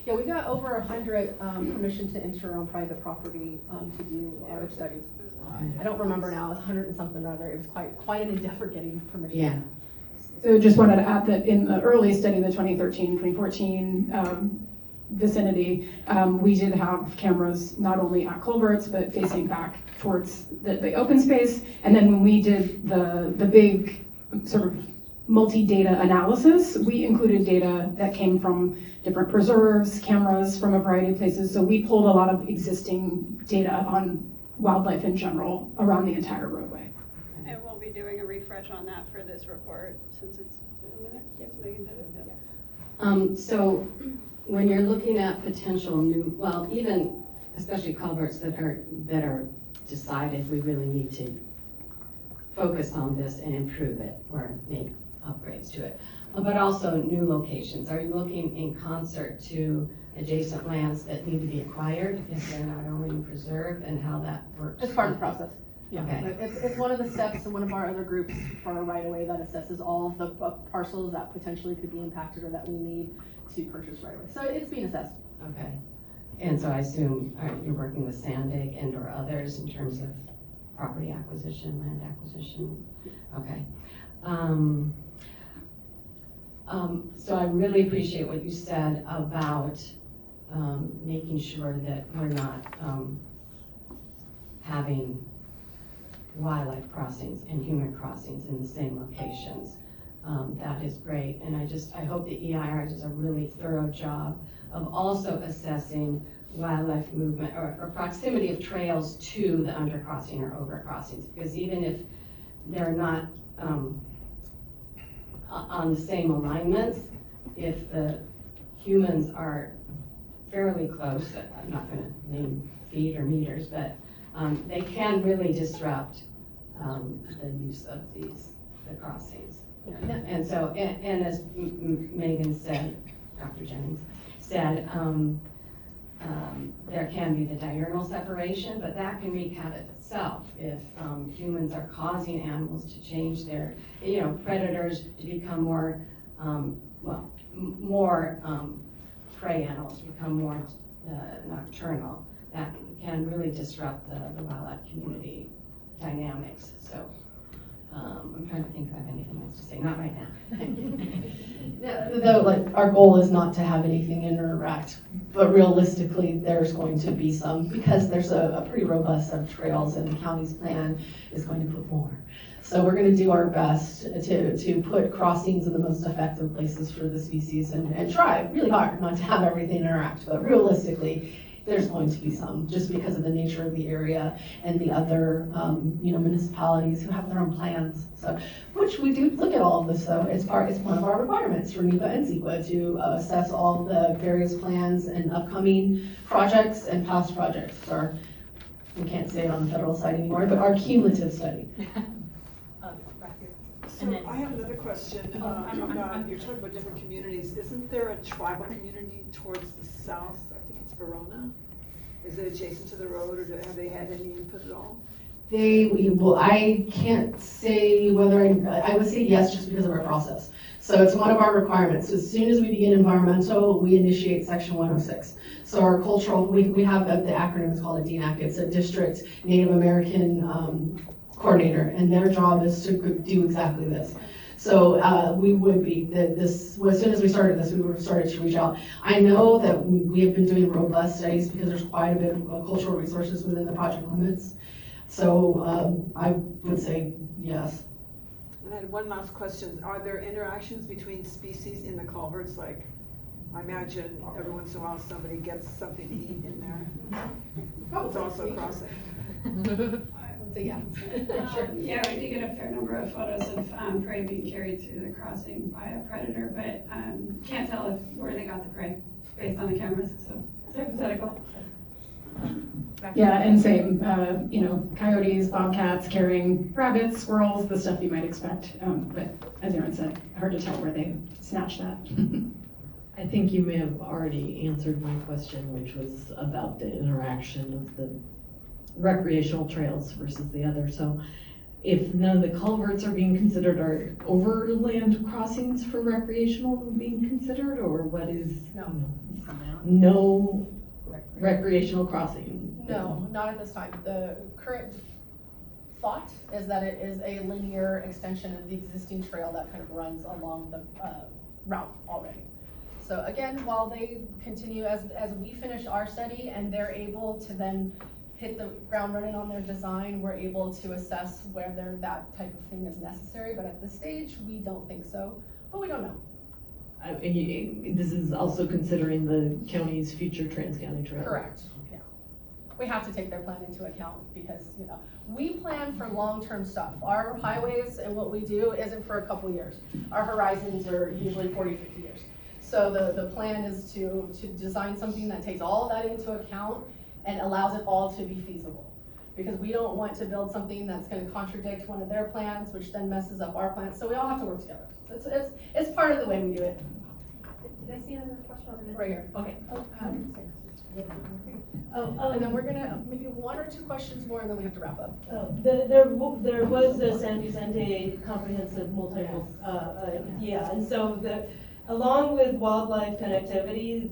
D: Yeah, we got over 100 permission to enter on private property to do our studies. I don't remember now, it's 100 and something rather. It was quite an endeavor getting permission.
P: Yeah.
C: So just wanted to add that in the early study, the 2013, 2014 vicinity, we did have cameras not only at culverts, but facing back towards the open space. And then when we did the big sort of multi-data analysis, we included data that came from different preserves, cameras from a variety of places. So we pulled a lot of existing data on wildlife in general around the entire roadway.
E: And we'll be doing a refresh on that for this report since it's been a minute. Yes, Megan did it.
P: So when you're looking at potential new, well, even especially culverts that are decided, we really need to focus on this and improve it or make upgrades to it. But also new locations. Are you looking in concert to adjacent lands that need to be acquired if they're not only preserved, and how that works?
D: It's part of the process. Yeah,
P: Okay.
D: it's one of the steps in one of our other groups for our right of way that assesses all of the parcels that potentially could be impacted or that we need to purchase right away. So it's being assessed.
P: Okay. And so I assume you're working with Sandig and or others in terms of property acquisition, land acquisition, okay. So I really appreciate what you said about making sure that we're not having wildlife crossings and human crossings in the same locations. That is great, and I hope the EIR does a really thorough job of also assessing wildlife movement or proximity of trails to the undercrossing or overcrossings, because even if they're not on the same alignments, if the humans are fairly close, I'm not gonna name feet or meters, but they can really disrupt the use of the crossings. And so, and as Megan said, Dr. Jennings said, there can be the diurnal separation, but that can wreak havoc itself if humans are causing animals to change their, predators to become more, more prey animals, become more nocturnal. That can really disrupt the wildlife community dynamics. So I'm trying to think if I have anything else to say. Not right now.
D: Though, like, our goal is not to have anything interact, but realistically, there's going to be some, because there's a pretty robust set of trails, and the county's plan is going to put more. So we're going to do our best to put crossings in the most effective places for the species and try really hard not to have everything interact, but realistically, there's going to be some, just because of the nature of the area and the other, municipalities who have their own plans. So, which we do look at all of this, though. It's one of our requirements for NEPA and CEQA to assess all the various plans and upcoming projects and past projects. Or we can't say it on the federal side anymore, but our cumulative study.
O: So I have another question. You're talking about different communities. Isn't there a tribal community towards the south? I think it's Verona. Is it adjacent to the road, or have they had any input at all?
D: I can't say whether I would say yes, just because of our process. So it's one of our requirements. As soon as we begin environmental, we initiate section 106. So our cultural, we have the acronym is called a DNAC. It's a District Native American coordinator, and their job is to do exactly this. So we would be, as soon as we started this, we would have started to reach out. I know that we have been doing robust studies because there's quite a bit of cultural resources within the project limits. So I would say yes.
O: And I had one last question. Are there interactions between species in the culverts? Like, I imagine every once in a while somebody gets something to eat in there. It's also a crossing.
D: So yeah.
E: Sure. Yeah, we did get a fair number of photos of prey being carried through the crossing by a predator, but can't tell where they got the prey based on the cameras, so it's hypothetical.
C: Yeah, and same, coyotes, bobcats carrying rabbits, squirrels, the stuff you might expect. But as Aaron said, hard to tell where they snatched that.
S: I think you may have already answered my question, which was about the interaction of the recreational trails versus the other. So if none of the culverts are being considered, are overland crossings for recreational being considered, or what is? No recreational crossing?
D: No, not at this time. The current thought is that it is a linear extension of the existing trail that kind of runs along the route already. So again, while they continue, as we finish our study and they're able to then hit the ground running on their design, we're able to assess whether that type of thing is necessary. But at this stage, we don't think so, but we don't know.
S: And this is also considering the county's future trans-county trail.
D: Correct, yeah. We have to take their plan into account because, we plan for long-term stuff. Our highways and what we do isn't for a couple years. Our horizons are usually 40, 50 years. So the plan is to design something that takes all of that into account and allows it all to be feasible. Because we don't want to build something that's gonna contradict one of their plans, which then messes up our plans. So we all have to work together. It's part of the way we do it.
J: Did I see another question over there?
D: Right here, okay. And then we're gonna, maybe one or two questions more and then we have to wrap up.
F: There was the San Vicente comprehensive multimodal, and so Along with wildlife connectivity,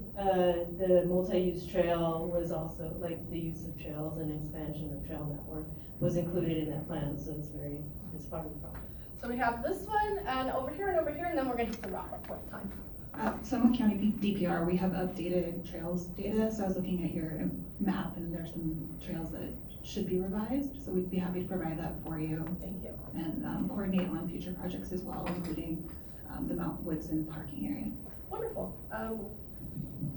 F: the multi-use trail was also, like the use of trails and expansion of trail network was included in that plan, so it's part of the problem.
J: So we have this one, and over here, and then we're gonna hit the wrap up point time.
K: Sonoma County DPR, we have updated trails data, so I was looking at your map and there's some trails that should be revised, so we'd be happy to provide that for you.
J: Thank you.
K: And coordinate on future projects as well, including the Mount Woodson parking area.
J: Wonderful.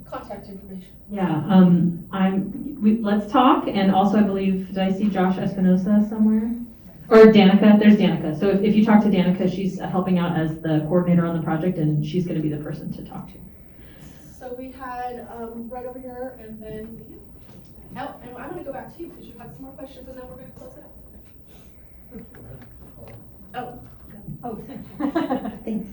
J: Contact information.
A: Yeah, let's talk, and also I believe, did I see Josh Espinosa somewhere? Or Danica, there's Danica. So if you talk to Danica, she's helping out as the coordinator on the project, and she's gonna be the person to talk to.
J: So we had right over here, and then you. Oh, and I'm gonna go back to you because you had some more questions, and then we're gonna close it up.
L: Oh, thanks.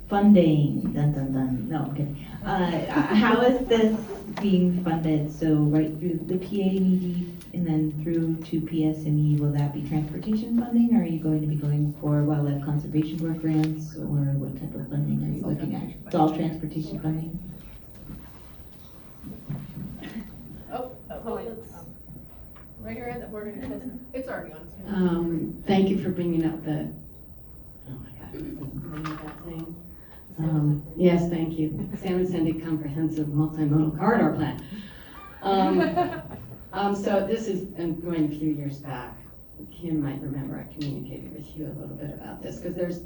L: Funding, dun dun dun, no, I'm kidding. How is this being funded? So right through the PAED and then through to PSME, will that be transportation funding? Or are you going to be going for wildlife conservation board grants, or what type of funding are you looking at? It's all transportation funding?
J: Right here, that we're gonna close it. It's already on.
P: Thank you for bringing up the, oh my God, what's the name of that thing? Yes, thank you. San Vicente Comprehensive Multimodal Corridor Plan. So this is going a few years back. Kim might remember I communicated with you a little bit about this, because there's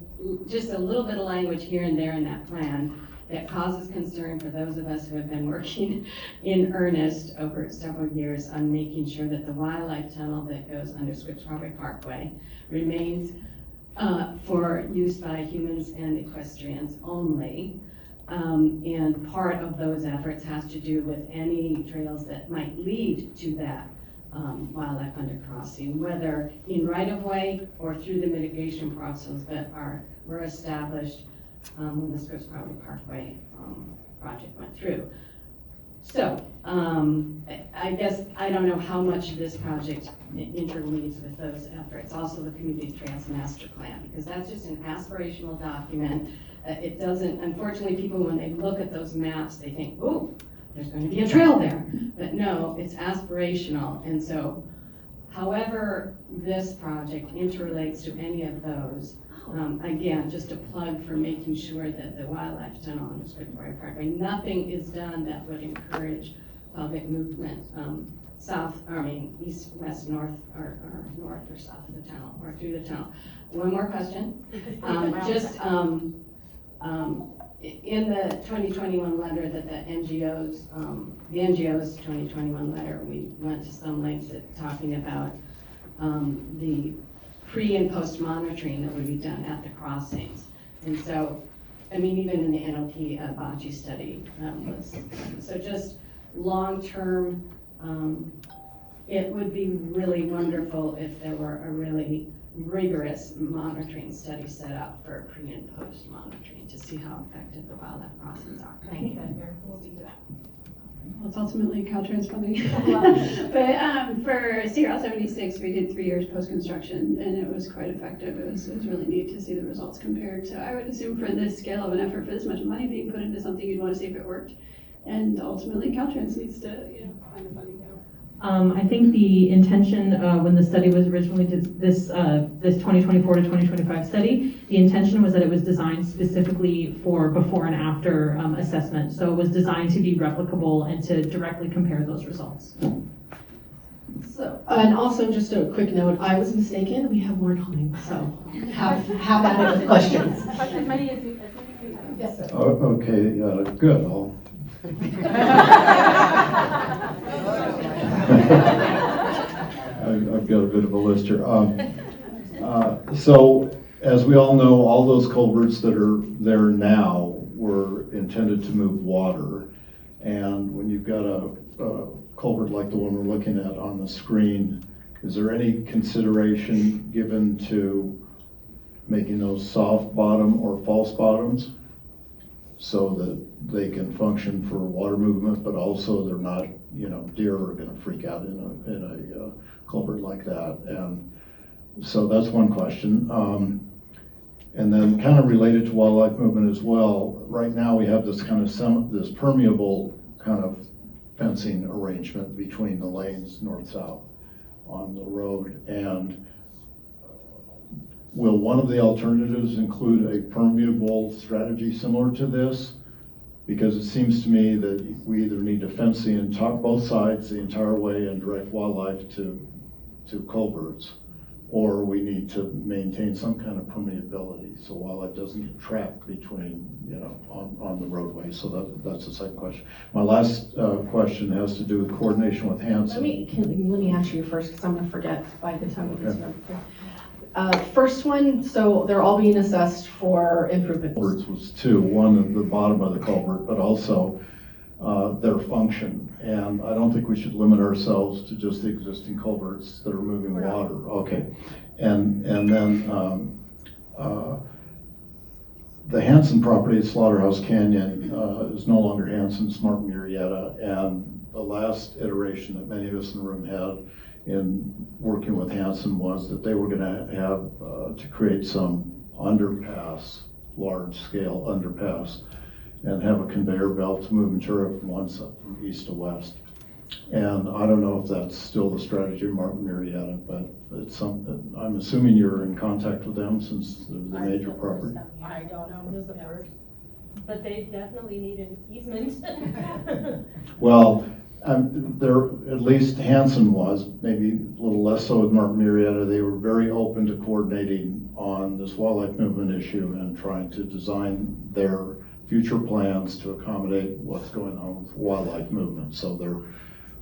P: just a little bit of language here and there in that plan that causes concern for those of us who have been working in earnest over several years on making sure that the wildlife tunnel that goes under Scripps Poway Parkway remains for use by humans and equestrians only. And part of those efforts has to do with any trails that might lead to that wildlife undercrossing, whether in right-of-way or through the mitigation process that were established when the Scripps Poway Parkway project went through. So I guess I don't know how much this project interleaves with those efforts. Also the Community Trails Master Plan, because that's just an aspirational document. It doesn't, unfortunately, people when they look at those maps, they think, oh, there's going to be a trail there. But no, it's aspirational. And so however this project interrelates to any of those, again, just a plug for making sure that the wildlife tunnel on the Scripps Poway Parkway, nothing is done that would encourage public movement east, west, north, or north or south of the tunnel, or through the tunnel. One more question. In the 2021 letter that the NGOs 2021 letter, we went to some lengths at talking about the pre and post monitoring that would be done at the crossings. And so, I mean, even in the NLP Bocce study was, so just long-term, it would be really wonderful if there were a really rigorous monitoring study set up for pre and post monitoring to see how effective the wildlife crossings are. Thank you.
J: We'll do that.
C: Well, it's ultimately Caltrans funding.
T: But for SR-76, we did 3 years post-construction, and it was quite effective. It was really neat to see the results compared to, I would assume for this scale of an effort, for this much money being put into something, you'd want to see if it worked. And ultimately, Caltrans needs to find the funding now.
A: I think the intention when the study was originally this 2024 to 2025 study, the intention was that it was designed specifically for before and after assessment. So it was designed to be replicable and to directly compare those results.
D: So, and also just a quick note, I was mistaken, we have more time, so have at it with questions.
J: As many as you have. Yes, sir.
H: Okay, good. I've got a bit of a list here. So, as we all know, all those culverts that are there now were intended to move water. And when you've got a culvert like the one we're looking at on the screen, is there any consideration given to making those soft bottom or false bottoms so that they can function for water movement, but also they're not, deer are going to freak out in a culvert like that? And so that's one question. And then kind of related to wildlife movement as well, right now we have this kind of this permeable kind of fencing arrangement between the lanes north-south on the road. And will one of the alternatives include a permeable strategy similar to this? Because it seems to me that we either need to fence the entire, both sides the entire way and direct wildlife to culverts, or we need to maintain some kind of permeability so wildlife doesn't get trapped between, you know, on the roadway. So that's the second question. My last question has to do with coordination with Hanson.
D: Let me answer you first, because I'm gonna forget by the time we get to first one, so they're all being assessed for improvements.
H: Culverts was two, one at the bottom of the culvert, but also their function. And I don't think we should limit ourselves to just the existing culverts that are moving water. Okay. And then the Hanson property at Slaughterhouse Canyon is no longer Hanson, it's Martin Marietta. And the last iteration that many of us in the room had in working with Hanson was that they were gonna have to create some underpass, large scale underpass, and have a conveyor belt to move material from one side, from east to west. And I don't know if that's still the strategy of Martin Marietta, but it's something, I'm assuming you're in contact with them since they're the major property.
F: I don't know who's the first, but they definitely need an easement.
H: Well, there, at least Hanson was, maybe a little less so with Martin Marietta. They were very open to coordinating on this wildlife movement issue and trying to design their future plans to accommodate what's going on with wildlife movement. So they're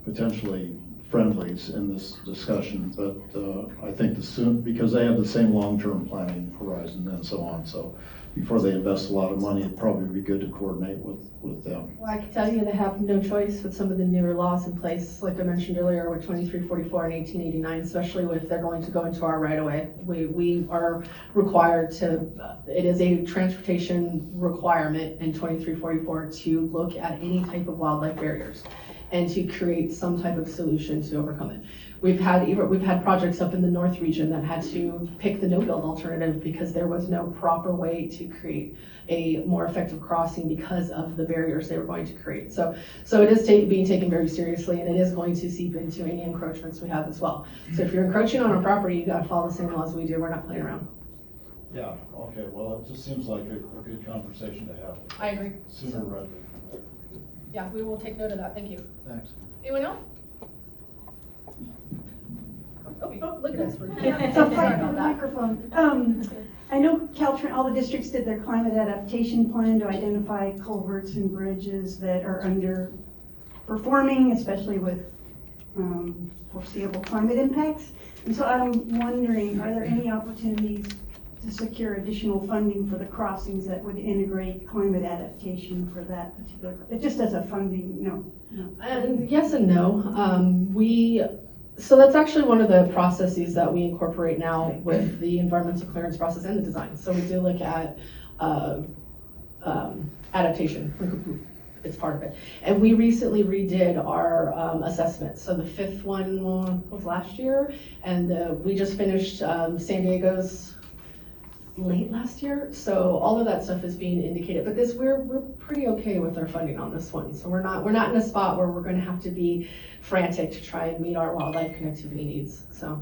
H: potentially friendlies in this discussion, but I think because they have the same long-term planning horizon and so on, so before they invest a lot of money, it'd probably be good to coordinate with them.
D: Well, I can tell you they have no choice with some of the newer laws in place, like I mentioned earlier, with 2344 and 1889, especially if they're going to go into our right-of-way. We are required to, it is a transportation requirement in 2344 to look at any type of wildlife barriers and to create some type of solution to overcome it. We've had projects up in the north region that had to pick the no-build alternative because there was no proper way to create a more effective crossing because of the barriers they were going to create. So it is being taken very seriously, and it is going to seep into any encroachments we have as well. So if you're encroaching on our property, you gotta follow the same laws we do. We're not playing around.
H: Yeah, okay, well, it just seems like a good conversation to have.
J: I agree.
H: Sooner rather than later.
J: Yeah, we will take note of that, thank you.
H: Thanks.
J: Anyone else? Oh, look at us.
U: So sorry about that. Microphone. I know Caltrans, all the districts did their climate adaptation plan to identify culverts and bridges that are underperforming, especially with foreseeable climate impacts. And so I'm wondering, are there any opportunities to secure additional funding for the crossings that would integrate climate adaptation for that particular, just as a funding, no.
D: And yes and no. So that's actually one of the processes that we incorporate now with the environmental clearance process and the design. So we do look at adaptation. It's part of it. And we recently redid our assessments. So the fifth one was last year, and we just finished San Diego's late last year. So all of that stuff is being indicated, but we're pretty okay with our funding on this one. So we're not in a spot where we're going to have to be frantic to try and meet our wildlife connectivity needs. So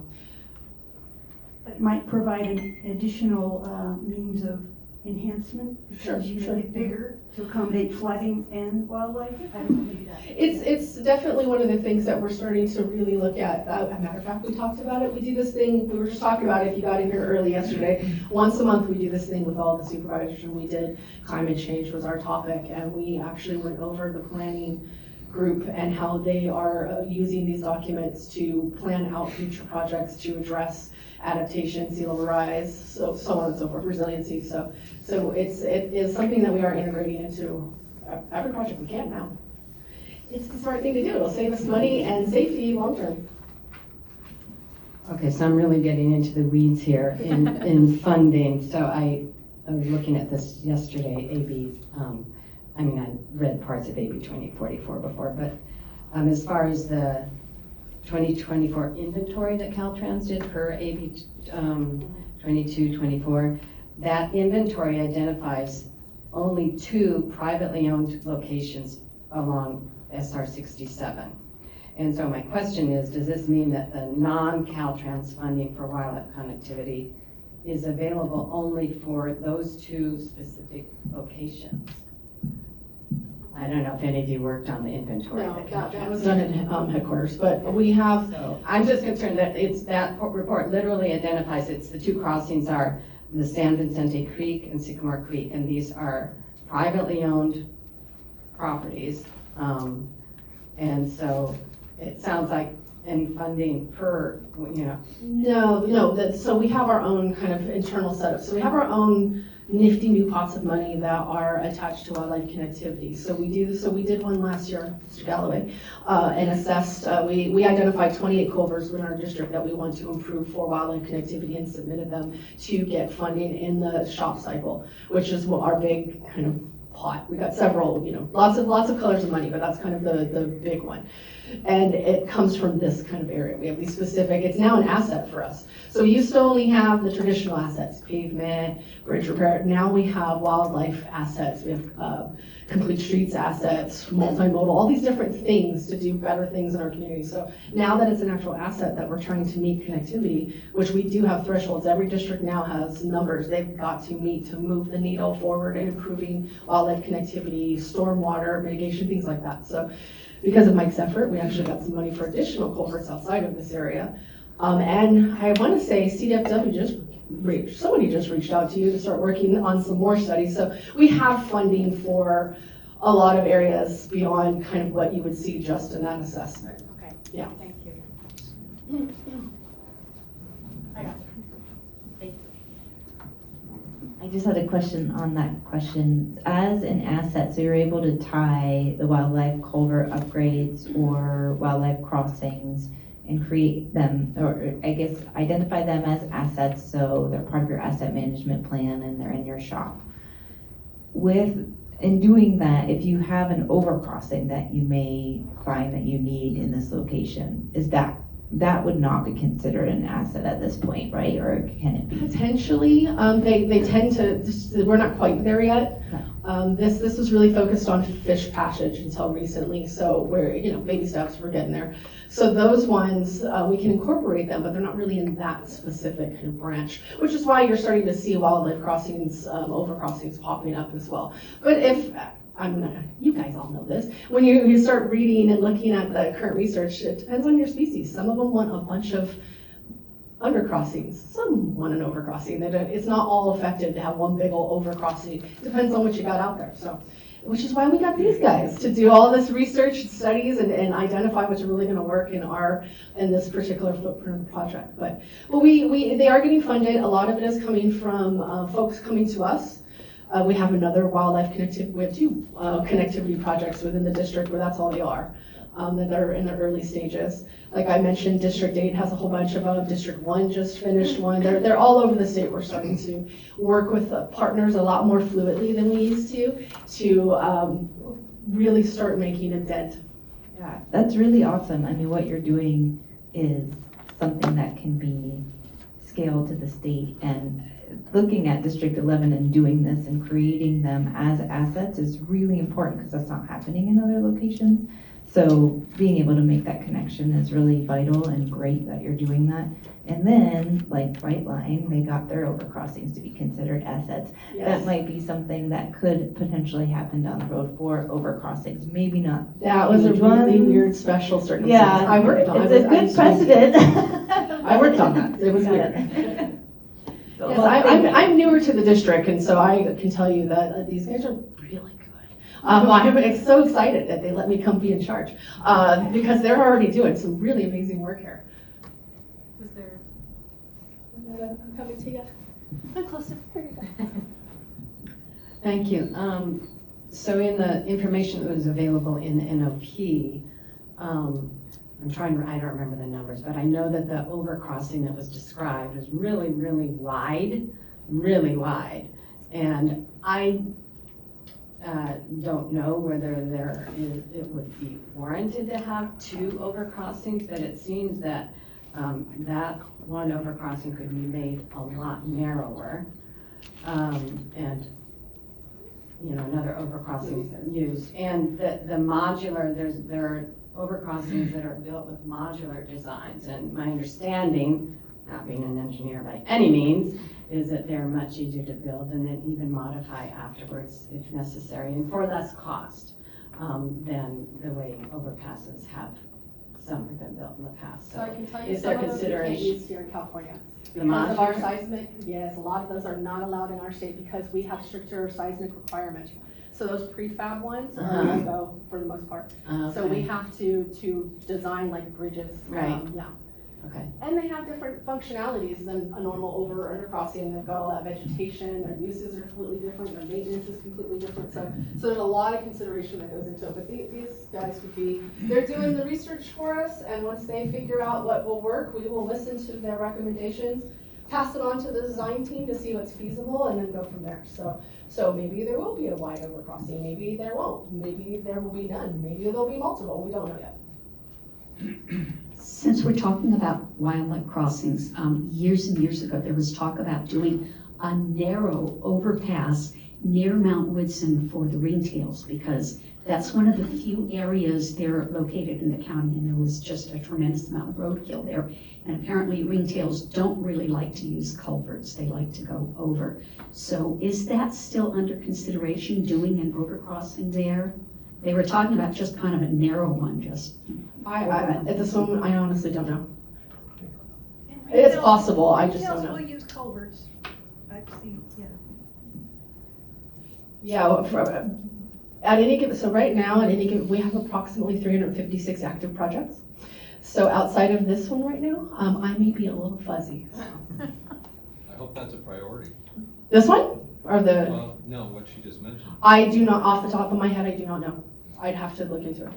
U: It might provide an additional means of enhancement.
D: Sure,
U: As you
D: sure.
U: make it bigger to accommodate flooding and wildlife. I don't know.
D: it's definitely one of the things that we're starting to really look at. As a matter of fact, we talked about it. We do this thing, we were just talking about it if you got in here early yesterday. Once a month, we do this thing with all the supervisors, and we did climate change was our topic, and we actually went over the planning group and how they are using these documents to plan out future projects to address adaptation, sea level rise, so on and so forth, resiliency. So it is something that we are integrating into every project we can now. It's the smart thing to do. It'll save us money and safety long term.
V: Okay, so I'm really getting into the weeds here in funding. So I was looking at this yesterday, I read parts of AB 2044 before, but as far as the 2024 inventory that Caltrans did per AB 2224, that inventory identifies only 2 privately owned locations along SR-67. And so my question is, does this mean that the non-Caltrans funding for wildlife connectivity is available only for those 2 specific locations? I don't know if any of you worked on the inventory.
D: No, that was done in headquarters, but we have.
V: So I'm just concerned that that report literally identifies the 2 crossings are the San Vicente Creek and Sycamore Creek, and these are privately owned properties. And so it sounds like any funding per,
D: No, so we have our own kind of internal setup. So we have our own nifty new pots of money that are attached to wildlife connectivity. So we did one last year, Mr. Galloway, and assessed, we identified 28 culverts in our district that we want to improve for wildlife connectivity and submitted them to get funding in the shop cycle, which is what our big kind of pot. We got several, lots of colors of money, but that's kind of the big one. And it comes from this kind of area. We have these specific, it's now an asset for us. So we used to only have the traditional assets, pavement, bridge repair. Now we have wildlife assets. We have complete streets assets, multimodal, all these different things to do better things in our community. So now that it's an actual asset that we're trying to meet connectivity, which we do have thresholds, every district now has numbers they've got to meet to move the needle forward in improving wildlife connectivity, stormwater mitigation, things like that. So because of Mike's effort, we actually got some money for additional culverts outside of this area. And I want to say CDFW somebody just reached out to you to start working on some more studies. So we have funding for a lot of areas beyond kind of what you would see just in that assessment.
J: Okay.
D: Yeah.
J: Thank you. I got you.
L: I just had a question on that question. As an asset, so you're able to tie the wildlife culvert upgrades or wildlife crossings and create them, or I guess identify them as assets so they're part of your asset management plan and they're in your shop. In doing that, if you have an overcrossing that you may find that you need in this location, is that would not be considered an asset at this point, right? Or can it be?
D: Potentially, they tend to, we're not quite there yet. This was really focused on fish passage until recently, so we're, baby steps, we're getting there. So those ones, we can incorporate them, but they're not really in that specific kind of branch, which is why you're starting to see wildlife crossings, overcrossings popping up as well. But you guys all know this, when you start reading and looking at the current research, it depends on your species. Some of them want a bunch of undercrossings, some want an overcrossing. It's not all effective to have one big old overcrossing. It depends on what you got out there. So, which is why we got these guys to do all this research and studies and identify what's really going to work in this particular footprint of the project. But they are getting funded. A lot of it is coming from folks coming to us. We have another wildlife connectivity. We have 2 connectivity projects within the district where that's all they are. That they're in the early stages. Like I mentioned, District 8 has a whole bunch of them. District 1 just finished one. They're all over the state. We're starting to work with partners a lot more fluidly than we used to really start making a dent.
L: Yeah, that's really awesome. I mean, what you're doing is something that can be scaled to the state, and looking at District 11 and doing this and creating them as assets is really important because that's not happening in other locations. So being able to make that connection is really vital and great that you're doing that. And then, like Brightline, they got their overcrossings to be considered assets.
D: Yes.
L: That might be something that could potentially happen down the road for overcrossings. Maybe not.
D: That was a really weird special circumstance.
L: Yeah,
D: I worked on
L: it. It's a good precedent.
D: I worked on that. It was weird. Yes, I'm newer to the district, and so I can tell you that these guys are really good. I'm so excited that they let me come be in charge because they're already doing some really amazing work here.
J: Was there? I'm coming to you. I'm closer. Here you go.
V: Thank you. So in the information that was available in the NOP, I don't remember the numbers, but I know that the overcrossing that was described was really, really wide. And I don't know whether it would be warranted to have 2 overcrossings, but it seems that that one overcrossing could be made a lot narrower. and, you know, another overcrossing used. And the modular, there are overcrossings that are built with modular designs, and my understanding, not being an engineer by any means, is that they're much easier to build and then even modify afterwards if necessary, and for less cost than the way overpasses have, some have been built in the past.
J: So I can tell you
V: is
J: some
V: there
J: of those you can't
V: consideration?
J: use here in California.
V: The
J: Because of our
V: modular?
J: seismic, yes, a lot of those are not allowed in our state because we have stricter seismic requirements. So those prefab ones are
V: Uh-huh.
J: no-go for the most part. So we
V: Okay.
J: have to design like bridges.
V: Right.
J: Yeah.
V: Okay.
J: And they have different functionalities than a normal over or under crossing. They've got all that vegetation, their uses are completely different, their maintenance is completely different. So there's a lot of consideration that goes into it. But these guys would be, they're doing the research for us, and once they figure out what will work, we will listen to their recommendations, pass it on to the design team to see what's feasible, and then go from there. So maybe there will be a wide overcrossing, maybe there won't, maybe there will be none, maybe there'll be multiple, we don't know yet.
G: Since we're talking about wildlife crossings, years and years ago, there was talk about doing a narrow overpass near Mount Woodson for the ringtails, because that's one of the few areas they're located in the county, and there was just a tremendous amount of roadkill there. And apparently ringtails don't really like to use culverts, they like to go over. So is that still under consideration, doing an overcrossing there? They were talking about just kind of a narrow one, just.
J: At this moment, I honestly don't know. It's possible, I just don't know.
U: We'll use culverts. I've seen, yeah.
J: Yeah, at any given, so right now, at any given, we have approximately 356 active projects. So outside of this one right now, I may be a little fuzzy.
Q: I hope that's a priority.
J: This one, or the?
Q: Well, no, what she just mentioned.
J: I do not, off the top of my head, I do not know. I'd have to look into it.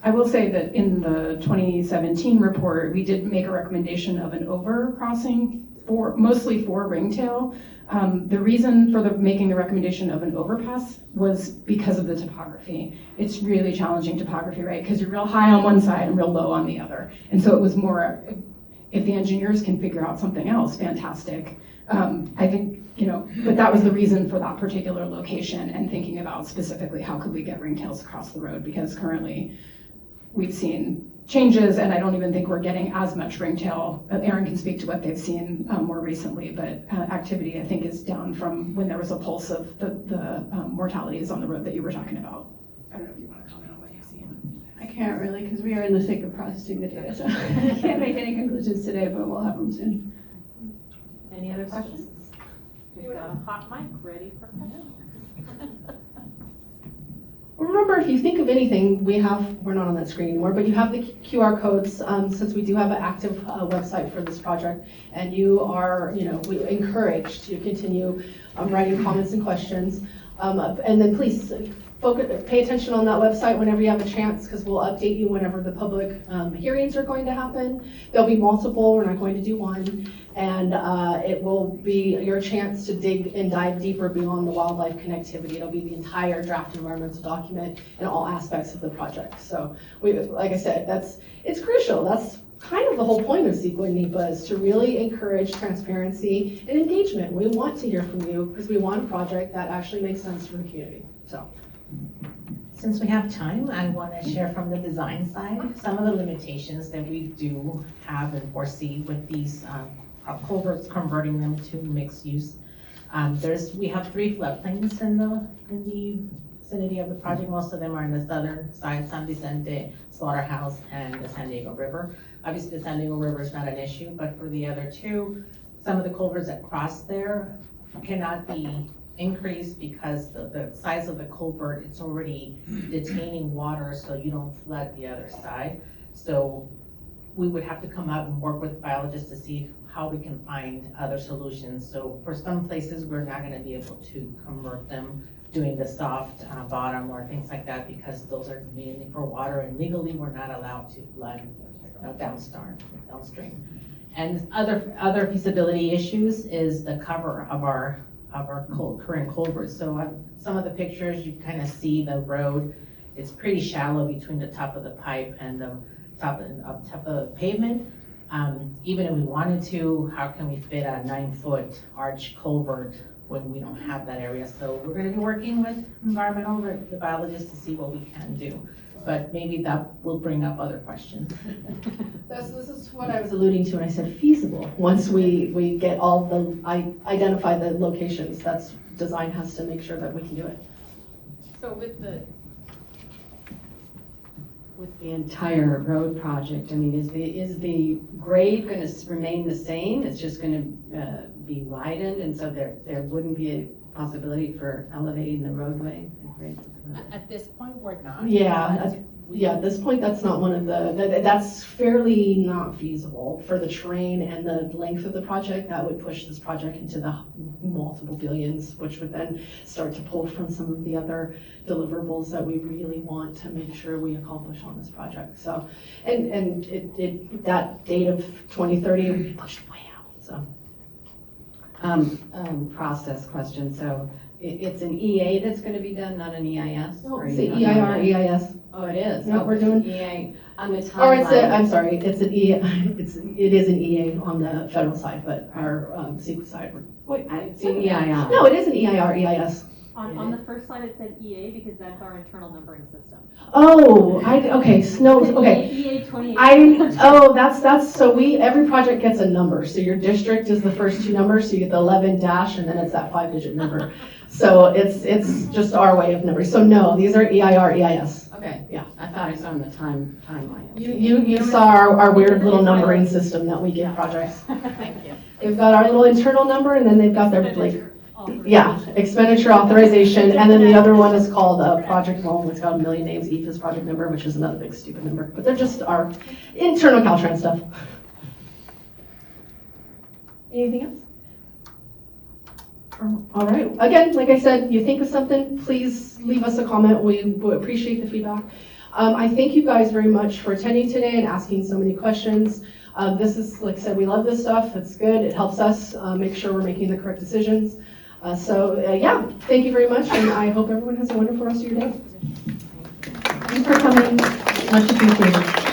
C: I will say that in the 2017 report, we did make a recommendation of an overcrossing mostly for ringtail. The reason for making the recommendation of an overpass was because of the topography. It's really challenging topography, right? Because you're real high on one side and real low on the other. And so it was more, if the engineers can figure out something else, fantastic. I think, but that was the reason for that particular location, and thinking about specifically how could we get ringtails across the road, because currently we've seen changes, and I don't even think we're getting as much ringtail. Aaron can speak to what they've seen more recently, but activity, I think, is down from when there was a pulse of the mortalities on the road that you were talking about. I don't know if you want to comment on what you've seen.
T: I can't really, because we are in the thick of processing the data, so I can't make any conclusions today, but we'll have them soon.
A: Any other questions? We've got a hot mic ready for questions.
J: Remember, if you think of anything, we're not on that screen anymore, but you have the QR codes, since we do have an active website for this project, and you are, we encourage to continue writing comments and questions. And then please pay attention on that website whenever you have a chance, because we'll update you whenever the public hearings are going to happen. There'll be multiple, we're not going to do one. And it will be your chance to dig and dive deeper beyond the wildlife connectivity. It'll be the entire draft environmental document and all aspects of the project. So like I said, it's crucial. That's kind of the whole point of CEQA and NEPA, is to really encourage transparency and engagement. We want to hear from you because we want a project that actually makes sense for the community. So.
B: Since we have time, I want to share from the design side some of the limitations that we do have and foresee with these culverts, converting them to mixed use. We have 3 floodplains in the vicinity of the project. Most of them are in the southern side, San Vicente, Slaughterhouse, and the San Diego River. Obviously, the San Diego River is not an issue, but for the other 2, some of the culverts that cross there cannot be increased because the size of the culvert, it's already detaining water, so you don't flood the other side. So we would have to come out and work with biologists to see how we can find other solutions. So for some places, we're not going to be able to convert them doing the soft bottom or things like that, because those are mainly for water, and legally we're not allowed to flood downstream. And other feasibility issues is the cover of our current culverts. So some of the pictures, you kind of see the road. It's pretty shallow between the top of the pipe and the top of the pavement. Even if we wanted to, how can we fit a 9-foot arch culvert when we don't have that area? So we're gonna be working with environmental, the biologists to see what we can do. But maybe that will bring up other questions.
J: This is what I was alluding to when I said feasible. Once we get all identify the locations, that's, design has to make sure that we can do it.
V: So with the entire road project, I mean, is the grade gonna remain the same? It's just gonna be widened, and so there wouldn't be a possibility for elevating the roadway?
B: At this point, we're not.
J: Yeah, at this point, that's not one of that's fairly not feasible for the terrain and the length of the project. That would push this project into the multiple billions, which would then start to pull from some of the other deliverables that we really want to make sure we accomplish on this project. So, and that date of 2030 would be pushed way out, so.
V: Process question, so it's an EA that's gonna be done, not an EIS?
J: No, it's an EIR, EIS.
V: Oh, it is?
J: No, we're doing.
V: EA on the timeline.
J: Or it is an EA on the federal side, but our CEQA side.
V: Wait, it's an EIR.
J: No, it is an EIR, EIS.
A: On the first slide, it said EA because that's our internal numbering system.
J: Oh, okay, okay.
A: EA 28.
J: So every project gets a number. So your district is the first two numbers, so you get the 11 dash, and then it's that 5-digit number. So it's just our way of numbering. So no, these are EIR, EIS.
V: Okay, yeah, I thought I saw on the timeline.
J: You saw our weird little numbering system that we give projects.
V: Thank you.
J: They've got our little internal number, and then they've got their expenditure authorization, and then the other one is called project loan. It's got a million names, EFS project number, which is another big stupid number, but they're just our internal Caltrans stuff. Anything else? All right, again, like I said, you think of something, please leave us a comment. We would appreciate the feedback. I thank you guys very much for attending today and asking so many questions. This is, like I said, we love this stuff. It's good. It helps us make sure we're making the correct decisions. Yeah, thank you very much, and I hope everyone has a wonderful rest of your day. Thanks for coming. Much appreciated.